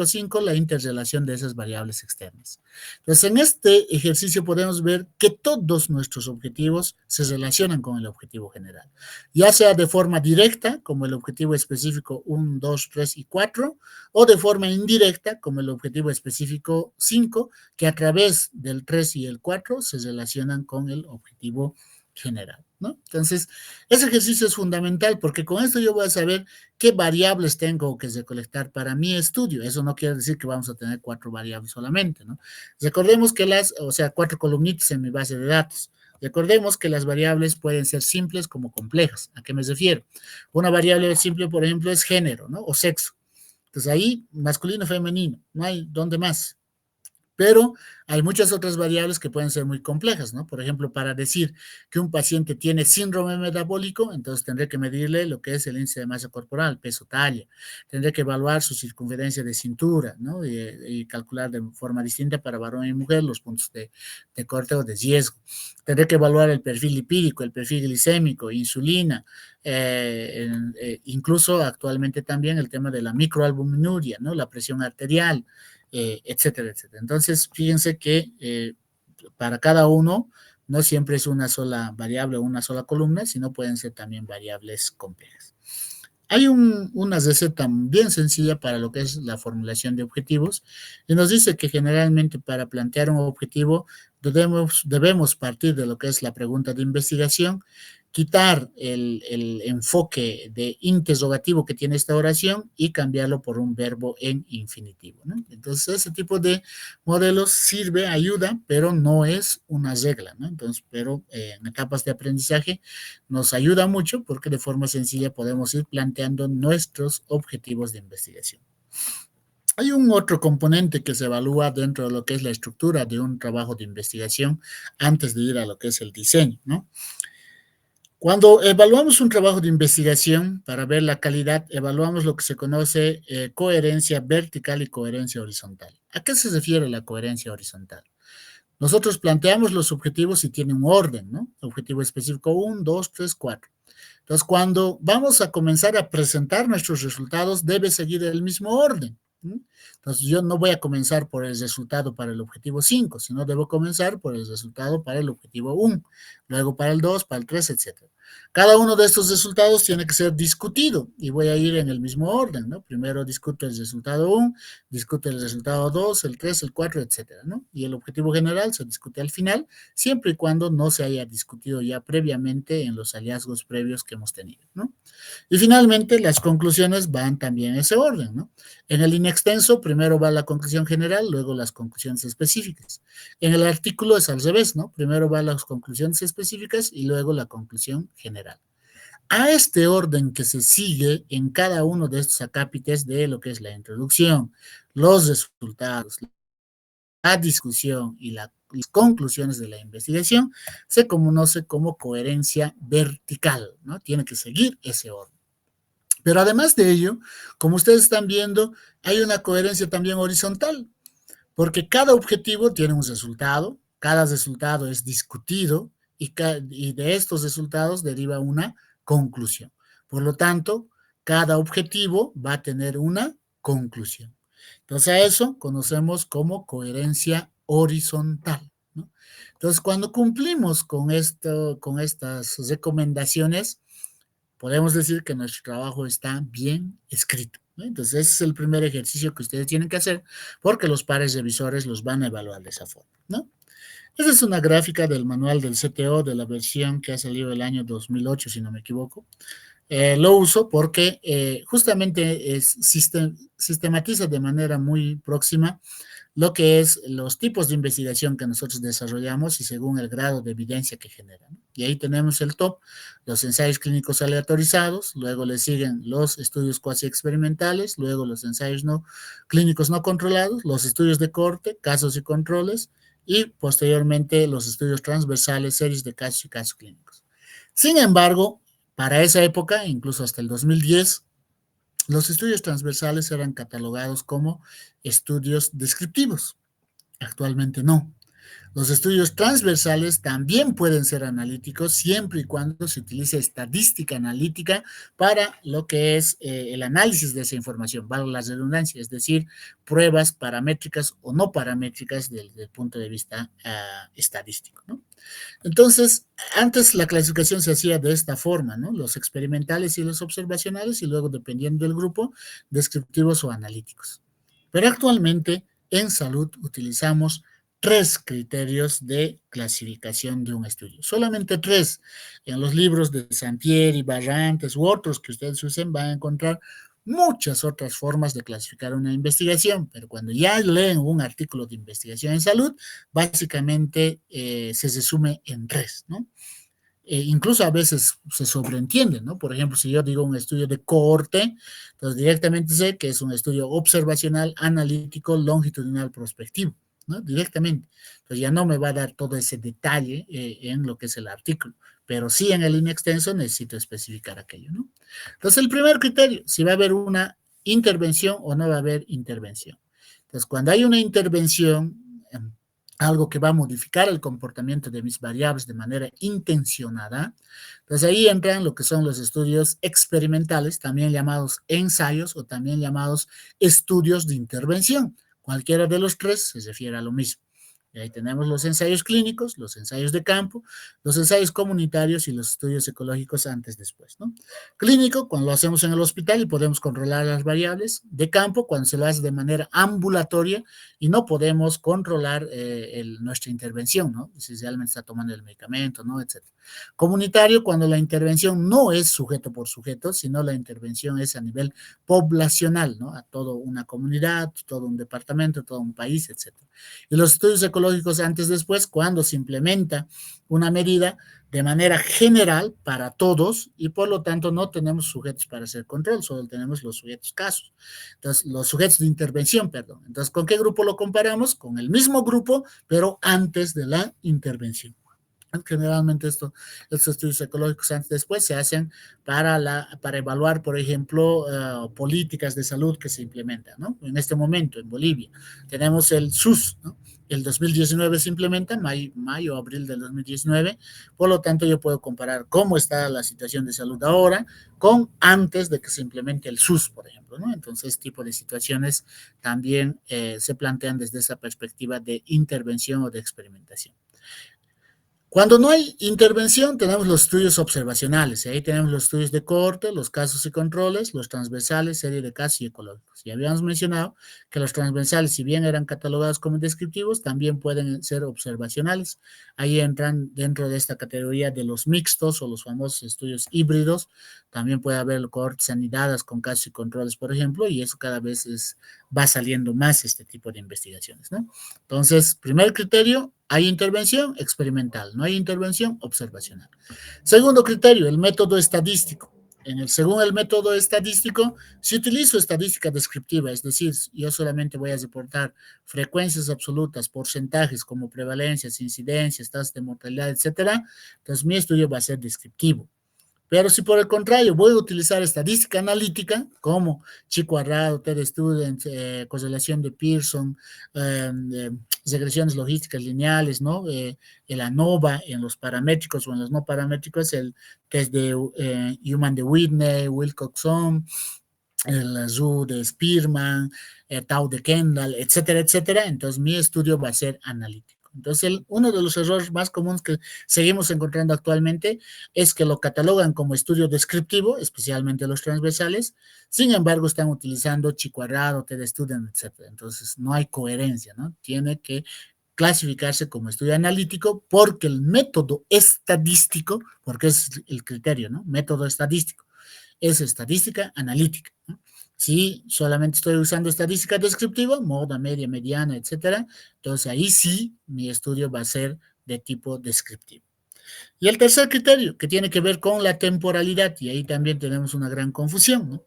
5, la interrelación de esas variables externas. Entonces, en este ejercicio podemos ver que todos nuestros objetivos se relacionan con el objetivo general, ya sea de forma directa, como el objetivo específico 1, 2, 3 y 4, o de forma indirecta, como el objetivo específico 5, que a través del 3 y el 4 se relacionan con el objetivo general, ¿no? Entonces, ese ejercicio es fundamental porque con esto yo voy a saber qué variables tengo que recolectar para mi estudio. Eso no quiere decir que vamos a tener 4 variables solamente, ¿no? Recordemos que o sea, 4 columnitas en mi base de datos. Recordemos que las variables pueden ser simples como complejas. ¿A qué me refiero? Una variable simple, por ejemplo, es género, ¿no? O sexo. Entonces ahí, masculino, femenino, no hay dónde más. Pero hay muchas otras variables que pueden ser muy complejas, ¿no? Por ejemplo, para decir que un paciente tiene síndrome metabólico, entonces tendré que medirle lo que es el índice de masa corporal, peso, talla. Tendré que evaluar su circunferencia de cintura, ¿no? Y calcular de forma distinta para varón y mujer los puntos de corte o de riesgo. Tendré que evaluar el perfil lipídico, el perfil glicémico, insulina, incluso actualmente también el tema de la microalbuminuria, ¿no? La presión arterial, etcétera, etcétera. Entonces, fíjense que para cada uno no siempre es una sola variable o una sola columna, sino pueden ser también variables complejas. Hay una receta bien sencilla para lo que es la formulación de objetivos y nos dice que generalmente para plantear un objetivo debemos partir de lo que es la pregunta de investigación, quitar el enfoque de interrogativo que tiene esta oración y cambiarlo por un verbo en infinitivo, ¿no? Entonces, ese tipo de modelos sirve, ayuda, pero no es una regla, ¿no? Entonces, pero en etapas de aprendizaje nos ayuda mucho porque de forma sencilla podemos ir planteando nuestros objetivos de investigación. Hay un otro componente que se evalúa dentro de lo que es la estructura de un trabajo de investigación antes de ir a lo que es el diseño, ¿no? Cuando evaluamos un trabajo de investigación para ver la calidad, evaluamos lo que se conoce coherencia vertical y coherencia horizontal. ¿A qué se refiere la coherencia horizontal? Nosotros planteamos los objetivos y tienen un orden, ¿no? Objetivo específico 1, 2, 3, 4. Entonces, cuando vamos a comenzar a presentar nuestros resultados, debe seguir el mismo orden. Entonces, yo no voy a comenzar por el resultado para el objetivo 5, sino debo comenzar por el resultado para el objetivo 1, luego para el 2, para el 3, etcétera. Cada uno de estos resultados tiene que ser discutido y voy a ir en el mismo orden, ¿no? Primero discuto el resultado 1, discuto el resultado 2, el 3, el 4, etcétera, ¿no? Y el objetivo general se discute al final, siempre y cuando no se haya discutido ya previamente en los hallazgos previos que hemos tenido, ¿no? Y finalmente, las conclusiones van también en ese orden, ¿no? En el inextenso, primero va la conclusión general, luego las conclusiones específicas. En el artículo es al revés, ¿no? Primero van las conclusiones específicas y luego la conclusión general. A este orden que se sigue en cada uno de estos acápites de lo que es la introducción, los resultados, la discusión y las conclusiones de la investigación, se conoce como coherencia vertical, ¿no? Tiene que seguir ese orden. Pero además de ello, como ustedes están viendo, hay una coherencia también horizontal, porque cada objetivo tiene un resultado, cada resultado es discutido y de estos resultados deriva una conclusión. Por lo tanto, cada objetivo va a tener una conclusión. Entonces a eso conocemos como coherencia horizontal, ¿no? Entonces cuando cumplimos con estas recomendaciones, podemos decir que nuestro trabajo está bien escrito, ¿no? Entonces, ese es el primer ejercicio que ustedes tienen que hacer porque los pares revisores los van a evaluar de esa forma, ¿no? Esa es una gráfica del manual del CTO de la versión que ha salido el año 2008, si no me equivoco. Lo uso porque justamente sistematiza de manera muy próxima lo que es los tipos de investigación que nosotros desarrollamos y según el grado de evidencia que generan. Y ahí tenemos el top, los ensayos clínicos aleatorizados, luego le siguen los estudios cuasi experimentales, luego los ensayos no clínicos no controlados, los estudios de corte, casos y controles, y posteriormente los estudios transversales, series de casos y casos clínicos. Sin embargo, para esa época, incluso hasta el 2010, los estudios transversales eran catalogados como estudios descriptivos. Actualmente no. Los estudios transversales también pueden ser analíticos siempre y cuando se utilice estadística analítica para lo que es el análisis de esa información, valga la redundancia, es decir, pruebas paramétricas o no paramétricas desde el punto de vista estadístico, ¿no? Entonces, antes la clasificación se hacía de esta forma, ¿no? Los experimentales y los observacionales, y luego, dependiendo del grupo, descriptivos o analíticos. Pero actualmente, en salud, utilizamos 3 criterios de clasificación de un estudio. Solamente 3. En los libros de Santieri, Barrantes u otros que ustedes usen, van a encontrar muchas otras formas de clasificar una investigación, pero cuando ya leen un artículo de investigación en salud, básicamente se resume en 3, ¿no? Incluso a veces se sobreentiende, ¿no? Por ejemplo, si yo digo un estudio de cohorte, entonces directamente sé que es un estudio observacional, analítico, longitudinal, prospectivo, ¿no? Directamente. Entonces ya no me va a dar todo ese detalle en lo que es el artículo, pero sí en el in extenso necesito especificar aquello, ¿no? Entonces el primer criterio, si va a haber una intervención o no va a haber intervención. Entonces cuando hay una intervención, algo que va a modificar el comportamiento de mis variables de manera intencionada. Entonces ahí entran lo que son los estudios experimentales, también llamados ensayos o también llamados estudios de intervención. Cualquiera de los 3 se refiere a lo mismo. Y ahí tenemos los ensayos clínicos, los ensayos de campo, los ensayos comunitarios y los estudios ecológicos antes, después, ¿no? Clínico, cuando lo hacemos en el hospital y podemos controlar las variables. De campo, cuando se lo hace de manera ambulatoria y no podemos controlar nuestra intervención, ¿no? Si realmente está tomando el medicamento, ¿no? Etcétera. Comunitario, cuando la intervención no es sujeto por sujeto, sino la intervención es a nivel poblacional, ¿no? A toda una comunidad, todo un departamento, todo un país, etcétera. Y los estudios ecológicos antes, después, cuando se implementa una medida de manera general para todos y por lo tanto no tenemos sujetos para hacer control, solo tenemos los sujetos casos. Entonces, los sujetos de intervención, perdón. Entonces, ¿con qué grupo lo comparamos? Con el mismo grupo, pero antes de la intervención. Generalmente estos estudios ecológicos antes después se hacen para evaluar, por ejemplo, políticas de salud que se implementan, ¿no? En este momento en Bolivia tenemos el SUS, ¿no? El 2019 se implementa, mayo, abril del 2019, por lo tanto yo puedo comparar cómo está la situación de salud ahora con antes de que se implemente el SUS, por ejemplo, ¿no? Entonces, este tipo de situaciones también se plantean desde esa perspectiva de intervención o de experimentación. Cuando no hay intervención, tenemos los estudios observacionales. Y ahí tenemos los estudios de cohorte, los casos y controles, los transversales, serie de casos y ecológicos. Y habíamos mencionado que los transversales, si bien eran catalogados como descriptivos, también pueden ser observacionales. Ahí entran dentro de esta categoría de los mixtos o los famosos estudios híbridos. También puede haber cohortes anidadas con casos y controles, por ejemplo, y eso cada vez va saliendo más este tipo de investigaciones, ¿no? Entonces, primer criterio, hay intervención experimental, no hay intervención observacional. Segundo criterio, el método estadístico. Según el método estadístico, si utilizo estadística descriptiva, es decir, yo solamente voy a reportar frecuencias absolutas, porcentajes como prevalencias, incidencias, tasas de mortalidad, etcétera, entonces mi estudio va a ser descriptivo. Pero si por el contrario voy a utilizar estadística analítica, como Chi-cuadrado, T-Student, correlación de Pearson, regresiones logísticas lineales, ¿no? El ANOVA en los paramétricos o en los no paramétricos, el test de Human de Whitney, Wilcoxon, el ZOO de Spearman, el Tau de Kendall, etcétera, etcétera. Entonces mi estudio va a ser analítico. Entonces, uno de los errores más comunes que seguimos encontrando actualmente es que lo catalogan como estudio descriptivo, especialmente los transversales, sin embargo están utilizando Chi-cuadrado, T-Student, etcétera. Entonces, no hay coherencia, ¿no? Tiene que clasificarse como estudio analítico porque el método estadístico, porque es el criterio, ¿no? Método estadístico, es estadística analítica, ¿no? Si solamente estoy usando estadística descriptiva, moda, media, mediana, etcétera, entonces ahí sí mi estudio va a ser de tipo descriptivo. Y el tercer criterio, que tiene que ver con la temporalidad, y ahí también tenemos una gran confusión, ¿no?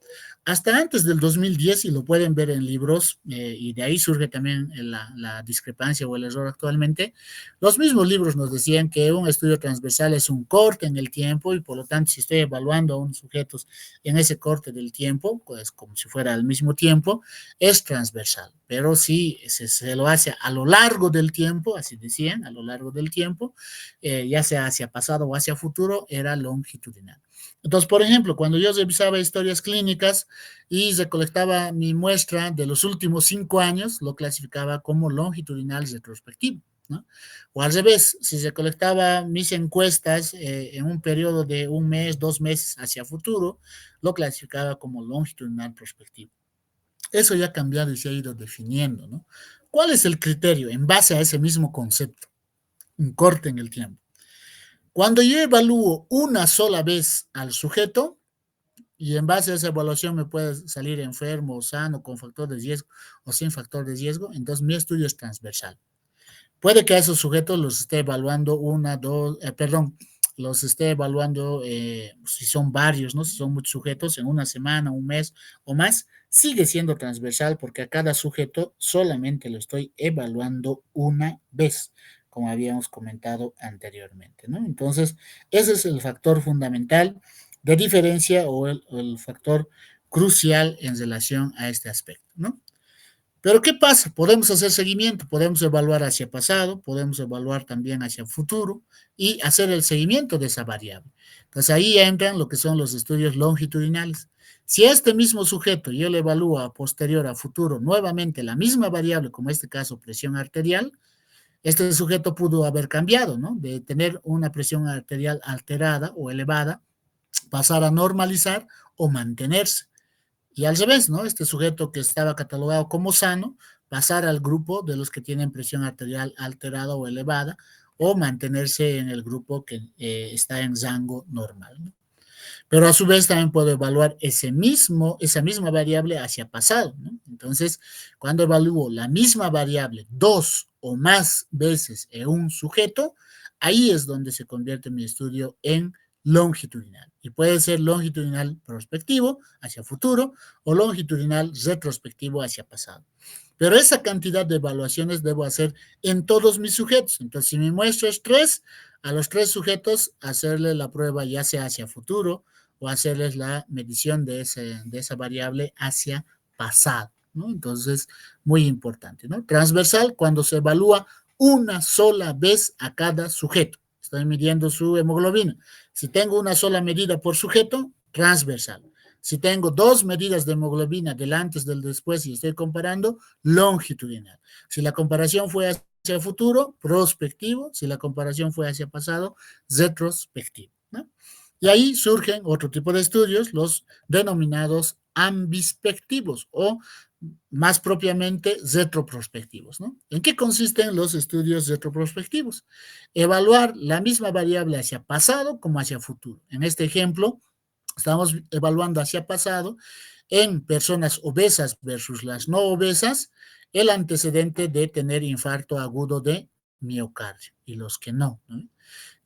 hasta antes del 2010, y lo pueden ver en libros, y de ahí surge también la discrepancia o el error actualmente, los mismos libros nos decían que un estudio transversal es un corte en el tiempo y por lo tanto si estoy evaluando a unos sujetos en ese corte del tiempo, pues como si fuera al mismo tiempo, es transversal. Pero si se lo hace a lo largo del tiempo, así decían, a lo largo del tiempo, ya sea hacia pasado o hacia futuro, era longitudinal. Entonces, por ejemplo, cuando yo revisaba historias clínicas y recolectaba mi muestra de los últimos 5 años, lo clasificaba como longitudinal retrospectivo, ¿no? O al revés, si recolectaba mis encuestas en un periodo de un mes, 2 meses hacia futuro, lo clasificaba como longitudinal prospectivo. Eso ya ha cambiado y se ha ido definiendo, ¿no? ¿Cuál es el criterio en base a ese mismo concepto? Un corte en el tiempo. Cuando yo evalúo una sola vez al sujeto, y en base a esa evaluación me puede salir enfermo o sano, con factor de riesgo o sin factor de riesgo, entonces mi estudio es transversal. Puede que a esos sujetos los esté evaluando los esté evaluando si son varios, ¿no? Si son muchos sujetos en una semana, un mes o más, sigue siendo transversal porque a cada sujeto solamente lo estoy evaluando una vez, como habíamos comentado anteriormente, ¿no? Entonces, ese es el factor fundamental de diferencia o el factor crucial en relación a este aspecto, ¿no? Pero ¿qué pasa? Podemos hacer seguimiento, podemos evaluar hacia pasado, podemos evaluar también hacia futuro y hacer el seguimiento de esa variable. Entonces ahí entran lo que son los estudios longitudinales. Si a este mismo sujeto yo le evalúo a posterior, a futuro, nuevamente la misma variable, como en este caso presión arterial, este sujeto pudo haber cambiado, ¿no? De tener una presión arterial alterada o elevada, pasar a normalizar o mantenerse. Y al revés, ¿no? Este sujeto que estaba catalogado como sano, pasar al grupo de los que tienen presión arterial alterada o elevada, o mantenerse en el grupo que está en rango normal, ¿no? Pero a su vez también puedo evaluar esa misma variable hacia pasado, ¿no? Entonces, cuando evalúo la misma variable 2 o más veces en un sujeto, ahí es donde se convierte mi estudio en longitudinal. Y puede ser longitudinal prospectivo hacia futuro o longitudinal retrospectivo hacia pasado. Pero esa cantidad de evaluaciones debo hacer en todos mis sujetos. Entonces, si mi muestra es 3, a los 3 sujetos hacerle la prueba ya sea hacia futuro o hacerles la medición de esa variable hacia pasado, ¿no? Entonces, muy importante, ¿no? Transversal, cuando se evalúa una sola vez a cada sujeto. Estoy midiendo su hemoglobina. Si tengo una sola medida por sujeto, transversal. Si tengo 2 medidas de hemoglobina del antes, del después y estoy comparando, longitudinal. Si la comparación fue hacia el futuro, prospectivo. Si la comparación fue hacia pasado, retrospectivo, ¿no? Y ahí surgen otro tipo de estudios, los denominados ambispectivos o más propiamente retroprospectivos, ¿no? ¿En qué consisten los estudios retroprospectivos? Evaluar la misma variable hacia pasado como hacia futuro. En este ejemplo, estamos evaluando hacia pasado en personas obesas versus las no obesas el antecedente de tener infarto agudo de miocardio y los que no, ¿no?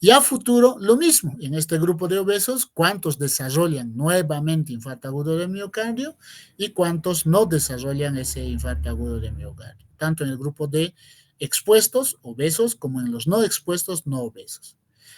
Y a futuro, lo mismo, en este grupo de obesos, cuántos desarrollan nuevamente infarto agudo de miocardio y cuántos no desarrollan ese infarto agudo de miocardio, tanto en el grupo de expuestos, obesos, como en los no expuestos, no obesos.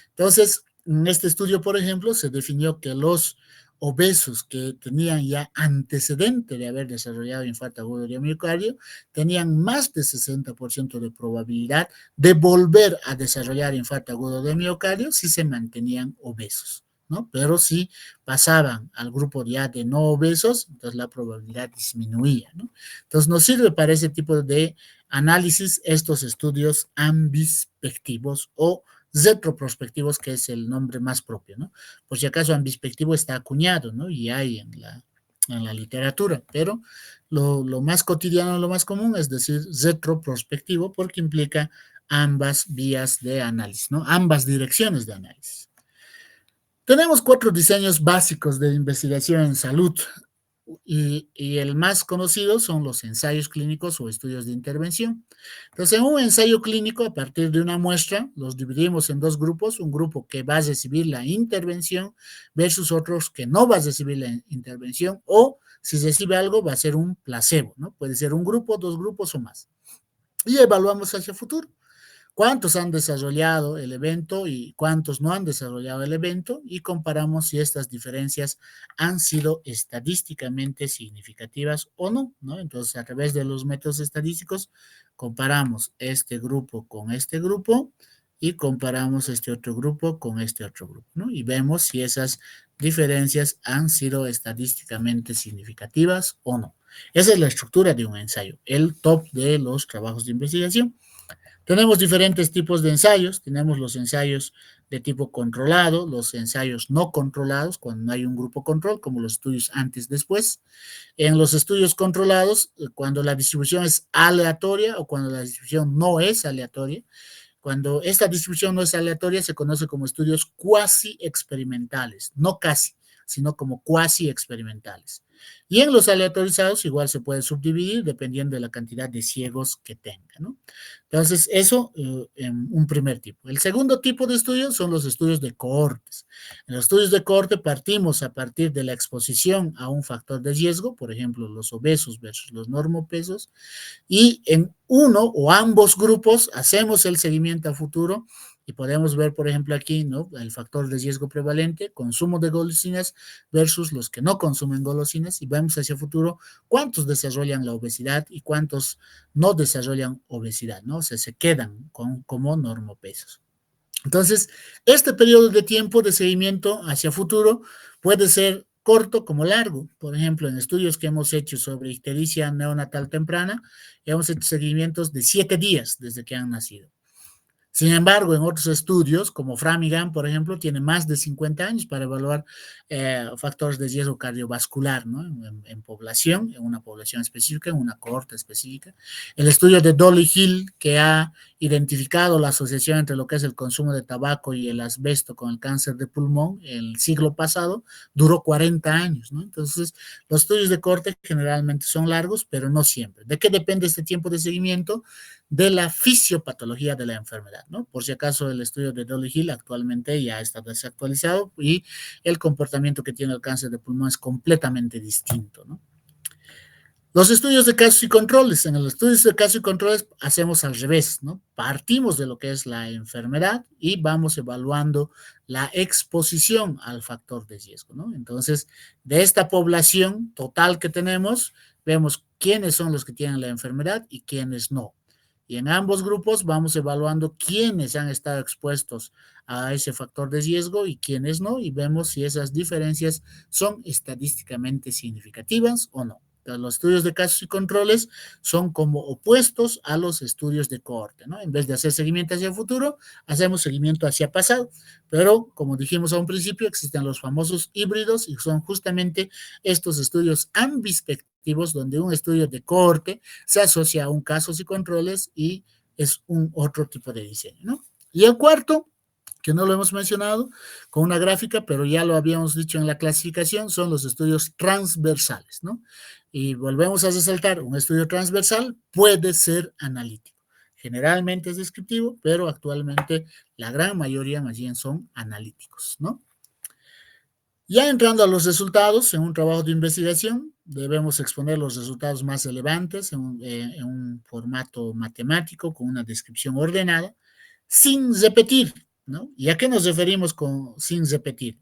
Entonces, en este estudio, por ejemplo, se definió que los obesos que tenían ya antecedente de haber desarrollado infarto agudo de miocardio tenían más de 60% de probabilidad de volver a desarrollar infarto agudo de miocardio si se mantenían obesos, ¿no? Pero si pasaban al grupo ya de no obesos, entonces la probabilidad disminuía, ¿no? Entonces nos sirve para ese tipo de análisis estos estudios ambispectivos o retroprospectivos, que es el nombre más propio, ¿no? Por si acaso ambispectivo está acuñado, ¿no? Y hay en la literatura, pero lo más cotidiano, lo más común es decir retroprospectivo porque implica ambas vías de análisis, ¿no? Ambas direcciones de análisis. Tenemos 4 diseños básicos de investigación en salud. y el más conocido son los ensayos clínicos o estudios de intervención. Entonces, en un ensayo clínico, a partir de una muestra, los dividimos en dos grupos, un grupo que va a recibir la intervención versus otros que no va a recibir la intervención, o si recibe algo va a ser un placebo, ¿no? Puede ser un grupo, dos grupos o más. Y evaluamos hacia el futuro cuántos han desarrollado el evento y cuántos no han desarrollado el evento, y comparamos si estas diferencias han sido estadísticamente significativas o no, ¿no? Entonces, a través de los métodos estadísticos, comparamos este grupo con este grupo y comparamos este otro grupo con este otro grupo, ¿no? Y vemos si esas diferencias han sido estadísticamente significativas o no. Esa es la estructura de un ensayo, el top de los trabajos de investigación. Tenemos diferentes tipos de ensayos, tenemos los ensayos de tipo controlado, los ensayos no controlados, cuando no hay un grupo control, como los estudios antes-después. En los estudios controlados, cuando la distribución es aleatoria o cuando la distribución no es aleatoria. Cuando esta distribución no es aleatoria, se conoce como estudios cuasi experimentales, no casi, sino como cuasi experimentales. Y en los aleatorizados igual se puede subdividir dependiendo de la cantidad de ciegos que tenga, ¿no? Entonces, eso en un primer tipo. El segundo tipo de estudios son los estudios de cohortes. En los estudios de cohorte partimos a partir de la exposición a un factor de riesgo, por ejemplo, los obesos versus los normopesos, y en uno o ambos grupos hacemos el seguimiento a futuro y podemos ver, por ejemplo, aquí, ¿no? El factor de riesgo prevalente, consumo de golosinas versus los que no consumen golosinas, y vemos hacia el futuro cuántos desarrollan la obesidad y cuántos no desarrollan obesidad, ¿no? O sea, se quedan como normopesos. Entonces, este periodo de tiempo de seguimiento hacia futuro puede ser corto como largo. Por ejemplo, en estudios que hemos hecho sobre ictericia neonatal temprana, hemos hecho seguimientos de 7 días desde que han nacido. Sin embargo, en otros estudios, como Framingham, por ejemplo, tiene más de 50 años para evaluar factores de riesgo cardiovascular, ¿no? En población, en una población específica, en una cohorte específica. El estudio de Dolly Hill, que ha identificado la asociación entre lo que es el consumo de tabaco y el asbesto con el cáncer de pulmón el siglo pasado, duró 40 años, ¿no? Entonces, los estudios de cohorte generalmente son largos, pero no siempre. ¿De qué depende este tiempo de seguimiento? De la fisiopatología de la enfermedad, ¿no? Por si acaso el estudio de Dolly Hill actualmente ya está desactualizado y el comportamiento que tiene el cáncer de pulmón es completamente distinto, ¿no? Los estudios de casos y controles. En los estudios de casos y controles hacemos al revés, ¿no? Partimos de lo que es la enfermedad y vamos evaluando la exposición al factor de riesgo, ¿no? Entonces, de esta población total que tenemos, vemos quiénes son los que tienen la enfermedad y quiénes no. Y en ambos grupos vamos evaluando quiénes han estado expuestos a ese factor de riesgo y quiénes no, y vemos si esas diferencias son estadísticamente significativas o no. Entonces, los estudios de casos y controles son como opuestos a los estudios de cohorte, ¿no? En vez de hacer seguimiento hacia el futuro, hacemos seguimiento hacia pasado. Pero, como dijimos a un principio, existen los famosos híbridos y son justamente estos estudios ambispectivos donde un estudio de cohorte se asocia a un casos y controles y es un otro tipo de diseño, ¿no? Y el cuarto, que no lo hemos mencionado con una gráfica, pero ya lo habíamos dicho en la clasificación, son los estudios transversales, ¿no? Y volvemos a resaltar, un estudio transversal puede ser analítico. Generalmente es descriptivo, pero actualmente la gran mayoría más bien son analíticos, ¿no? Ya entrando a los resultados, en un trabajo de investigación debemos exponer los resultados más relevantes en un formato matemático con una descripción ordenada, sin repetir, ¿no? ¿Y a qué nos referimos con sin repetir?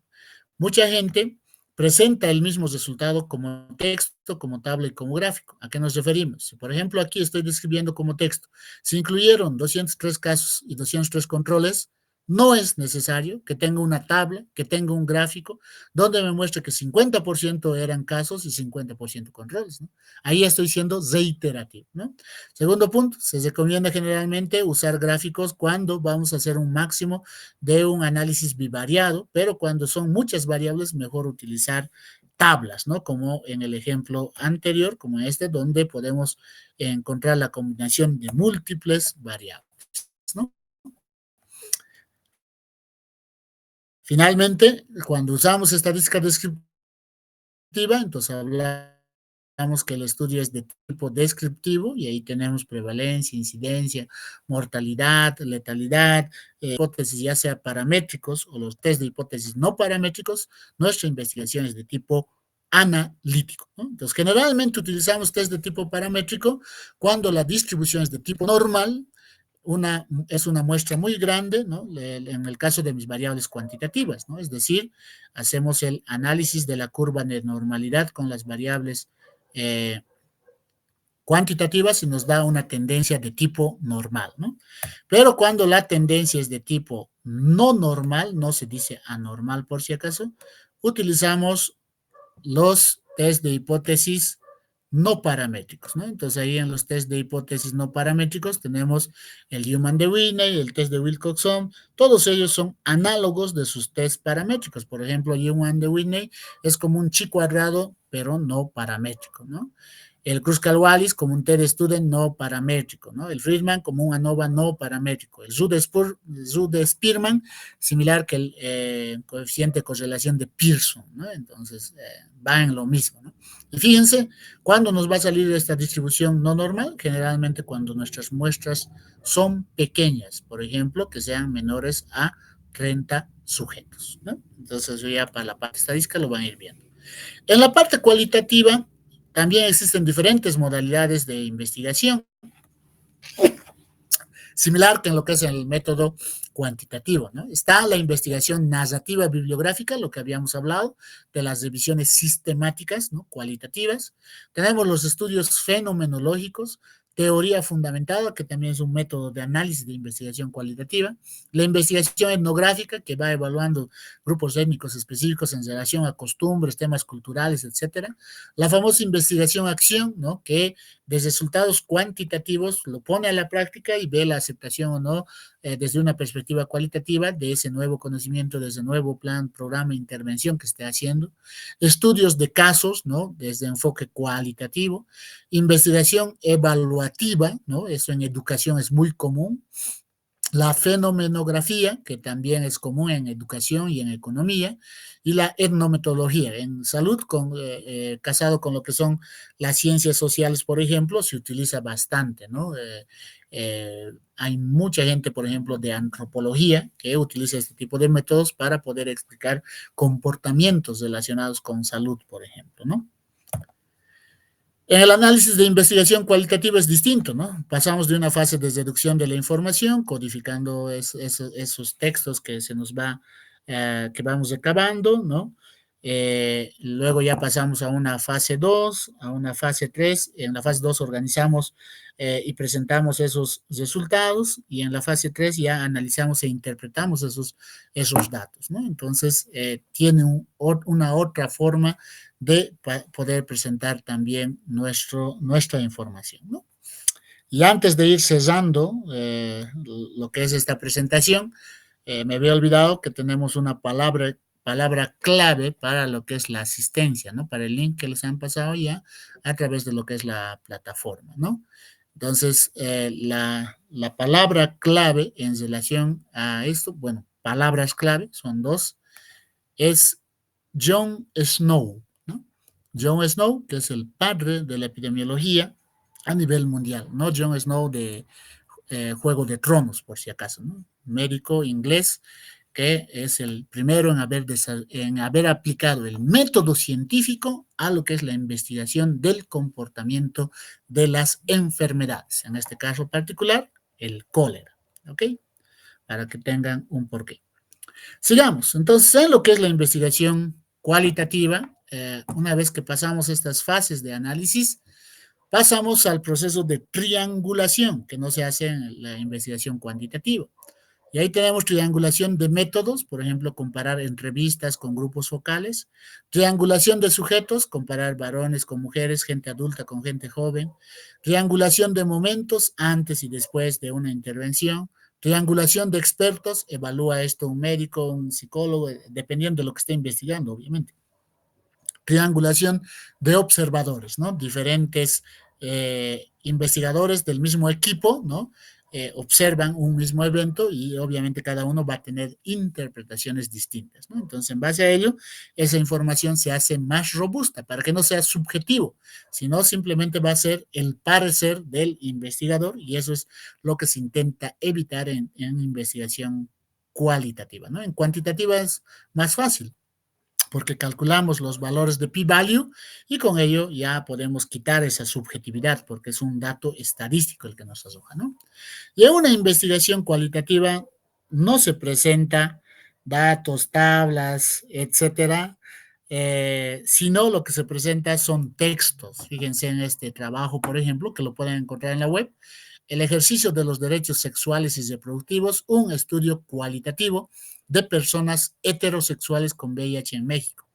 Mucha gente presenta el mismo resultado como texto, como tabla y como gráfico. ¿A qué nos referimos? Si, por ejemplo, aquí estoy describiendo como texto, se incluyeron 203 casos y 203 controles, no es necesario que tenga una tabla, que tenga un gráfico, donde me muestre que 50% eran casos y 50% controles, ¿no? Ahí estoy siendo reiterativo, ¿no? Segundo punto, se recomienda generalmente usar gráficos cuando vamos a hacer un máximo de un análisis bivariado, pero cuando son muchas variables, mejor utilizar tablas, ¿no? Como en el ejemplo anterior, como este, donde podemos encontrar la combinación de múltiples variables, ¿no? Finalmente, cuando usamos estadísticas descriptivas, entonces hablamos que el estudio es de tipo descriptivo y ahí tenemos prevalencia, incidencia, mortalidad, letalidad, hipótesis ya sea paramétricos o los test de hipótesis no paramétricos. Nuestra investigación es de tipo analítico, ¿no? Entonces, generalmente utilizamos test de tipo paramétrico cuando la distribución es de tipo normal, es una muestra muy grande, ¿no? En el caso de mis variables cuantitativas, ¿no? Es decir, hacemos el análisis de la curva de normalidad con las variables eh, cuantitativas y nos da una tendencia de tipo normal, ¿no? Pero cuando la tendencia es de tipo no normal, no se dice anormal por si acaso, utilizamos los test de hipótesis no paramétricos, ¿no? Entonces ahí en los test de hipótesis no paramétricos tenemos el Human Dewey, el test de Wilcoxon, todos ellos son análogos de sus test paramétricos. Por ejemplo, Human Dewey es como un chi cuadrado, pero no paramétrico, ¿no? El Kruskal-Wallis como un T-de-Student no paramétrico, ¿no? El Friedman como un ANOVA no paramétrico. El Spearman, similar que el coeficiente de correlación de Pearson, ¿no? Entonces, va en lo mismo, ¿no? Y fíjense, ¿cuándo nos va a salir esta distribución no normal? Generalmente cuando nuestras muestras son pequeñas, por ejemplo, que sean menores a 30 sujetos, ¿no? Entonces, ya para la parte estadística lo van a ir viendo. En la parte cualitativa, también existen diferentes modalidades de investigación, similar que en lo que es el método cuantitativo, ¿no? Está la investigación narrativa bibliográfica, lo que habíamos hablado, de las revisiones sistemáticas, ¿no? Cualitativas. Tenemos los estudios fenomenológicos, teoría fundamentada, que también es un método de análisis de investigación cualitativa, la investigación etnográfica, que va evaluando grupos étnicos específicos en relación a costumbres, temas culturales, etcétera, la famosa investigación acción, ¿no? Que de resultados cuantitativos lo pone a la práctica y ve la aceptación o no desde una perspectiva cualitativa de ese nuevo conocimiento, de ese nuevo plan, programa, intervención que esté haciendo, estudios de casos, ¿no? Desde enfoque cualitativo, investigación evaluativa, ¿no? Eso en educación es muy común, la fenomenografía, que también es común en educación y en economía, y la etnometodología. En salud, casado con lo que son las ciencias sociales, por ejemplo, se utiliza bastante, ¿no? Hay mucha gente, por ejemplo, de antropología que utiliza este tipo de métodos para poder explicar comportamientos relacionados con salud, por ejemplo, ¿no? En el análisis de investigación cualitativa es distinto, ¿no? Pasamos de una fase de deducción de la información, codificando esos textos que se nos va, que vamos recabando, ¿no? Luego ya pasamos a una fase 2, a una fase 3. En la fase 2 organizamos y presentamos esos resultados y en la fase 3 ya analizamos e interpretamos esos datos, ¿no? Entonces, tiene una otra forma de poder presentar también nuestra información, ¿no? Y antes de ir cerrando lo que es esta presentación, me había olvidado que tenemos una palabra clave para lo que es la asistencia, ¿no? Para el link que les han pasado ya a través de lo que es la plataforma, ¿no? Entonces, la palabra clave en relación a esto, bueno, palabras clave son dos, es John Snow, ¿no? John Snow, que es el padre de la epidemiología a nivel mundial, no John Snow de Juego de Tronos, por si acaso, ¿no? Médico inglés que es el primero en haber aplicado el método científico a lo que es la investigación del comportamiento de las enfermedades, en este caso particular, el cólera, ¿ok? Para que tengan un porqué. Sigamos, entonces, en lo que es la investigación cualitativa, una vez que pasamos estas fases de análisis, pasamos al proceso de triangulación, que no se hace en la investigación cuantitativa. Y ahí tenemos triangulación de métodos, por ejemplo, comparar entrevistas con grupos focales, triangulación de sujetos, comparar varones con mujeres, gente adulta con gente joven, triangulación de momentos antes y después de una intervención, triangulación de expertos, evalúa esto un médico, un psicólogo, dependiendo de lo que esté investigando, obviamente. Triangulación de observadores, ¿no? Diferentes investigadores del mismo equipo, ¿no? observan un mismo evento y obviamente cada uno va a tener interpretaciones distintas, ¿no? Entonces, en base a ello, esa información se hace más robusta para que no sea subjetivo, sino simplemente va a ser el parecer del investigador y eso es lo que se intenta evitar en investigación cualitativa, ¿no? En cuantitativa es más fácil porque calculamos los valores de p-value y con ello ya podemos quitar esa subjetividad porque es un dato estadístico el que nos arroja, ¿no? Y en una investigación cualitativa no se presenta datos, tablas, etcétera, sino lo que se presenta son textos. Fíjense en este trabajo, por ejemplo, que lo pueden encontrar en la web, el ejercicio de los derechos sexuales y reproductivos, un estudio cualitativo de personas heterosexuales con VIH en México.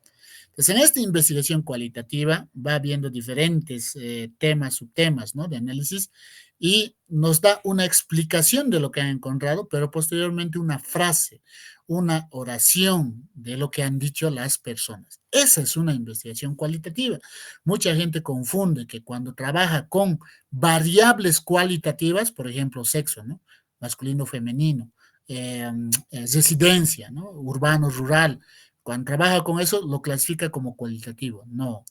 Entonces, en esta investigación cualitativa va viendo diferentes temas, subtemas, ¿no? De análisis y nos da una explicación de lo que han encontrado, pero posteriormente una frase, una oración de lo que han dicho las personas. Esa es una investigación cualitativa. Mucha gente confunde que cuando trabaja con variables cualitativas, por ejemplo, sexo, ¿no? Masculino, femenino, residencia, ¿no? Urbano, rural, cuando trabaja con eso, lo clasifica como cualitativo. No,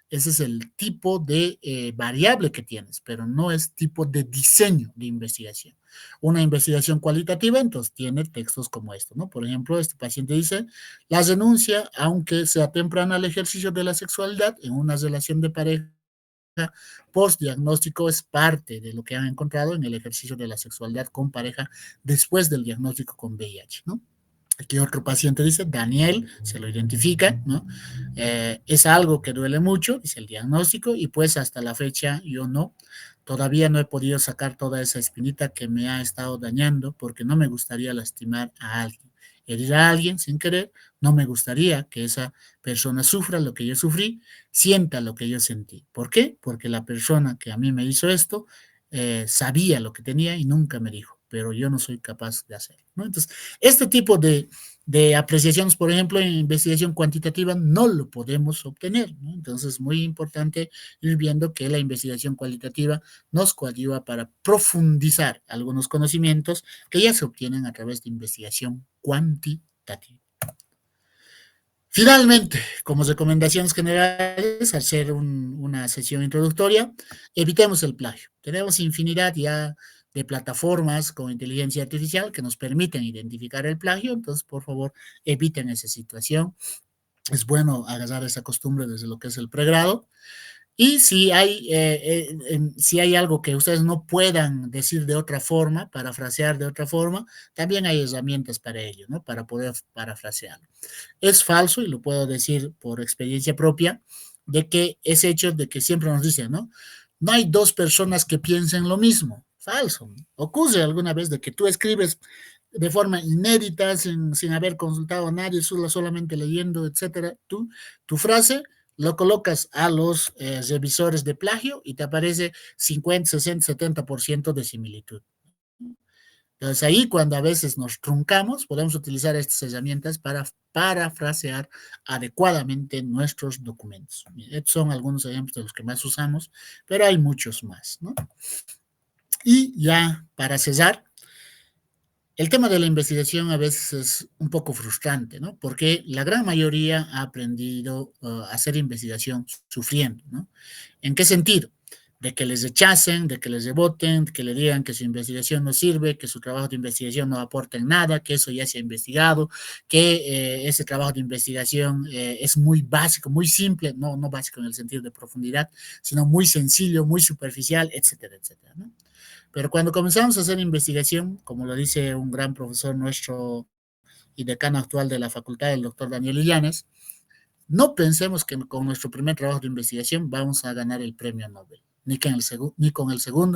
ese es el tipo de variable que tienes, pero no es tipo de diseño de investigación. Una investigación cualitativa, entonces, tiene textos como esto, ¿no? Por ejemplo, este paciente dice, la renuncia, aunque sea temprana al ejercicio de la sexualidad en una relación de pareja, postdiagnóstico es parte de lo que han encontrado en el ejercicio de la sexualidad con pareja después del diagnóstico con VIH, ¿no? Aquí otro paciente dice, Daniel, se lo identifica, ¿no? Es algo que duele mucho, dice el diagnóstico, y pues hasta la fecha yo no, todavía no he podido sacar toda esa espinita que me ha estado dañando porque no me gustaría lastimar a alguien. Herir a alguien sin querer, no me gustaría que esa persona sufra lo que yo sufrí, sienta lo que yo sentí. ¿Por qué? Porque la persona que a mí me hizo esto sabía lo que tenía y nunca me dijo, pero yo no soy capaz de hacerlo, ¿no? Entonces, este tipo de apreciaciones, por ejemplo, en investigación cuantitativa no lo podemos obtener, ¿no? Entonces, es muy importante ir viendo que la investigación cualitativa nos coadyuva para profundizar algunos conocimientos que ya se obtienen a través de investigación cuantitativa. Finalmente, como recomendaciones generales, al ser una sesión introductoria, evitemos el plagio. Tenemos infinidad ya de plataformas con inteligencia artificial que nos permiten identificar el plagio, entonces, por favor, eviten esa situación. Es bueno agarrar esa costumbre desde lo que es el pregrado. Y si hay algo que ustedes no puedan decir de otra forma, parafrasear de otra forma, también hay herramientas para ello, ¿no? Para poder parafrasearlo. Es falso, y lo puedo decir por experiencia propia, de que es hecho de que siempre nos dicen, ¿no? No hay dos personas que piensen lo mismo. Falso. Ocurre alguna vez de que tú escribes de forma inédita, sin haber consultado a nadie, solamente leyendo, etcétera, tu frase lo colocas a los revisores de plagio y te aparece 50, 60, 70% de similitud. Entonces ahí cuando a veces nos truncamos, podemos utilizar estas herramientas para parafrasear adecuadamente nuestros documentos. Estos son algunos ejemplos de los que más usamos, pero hay muchos más, ¿no? Y ya para cesar, el tema de la investigación a veces es un poco frustrante, ¿no? Porque la gran mayoría ha aprendido a hacer investigación sufriendo, ¿no? ¿En qué sentido? De que les rechacen, de que les reboten, que le digan que su investigación no sirve, que su trabajo de investigación no aporta en nada, que eso ya se ha investigado, que ese trabajo de investigación es muy básico, muy simple, no básico en el sentido de profundidad, sino muy sencillo, muy superficial, etcétera, etcétera, ¿no? Pero cuando comenzamos a hacer investigación, como lo dice un gran profesor nuestro y decano actual de la facultad, el doctor Daniel Illanes, no pensemos que con nuestro primer trabajo de investigación vamos a ganar el premio Nobel, ni con el segundo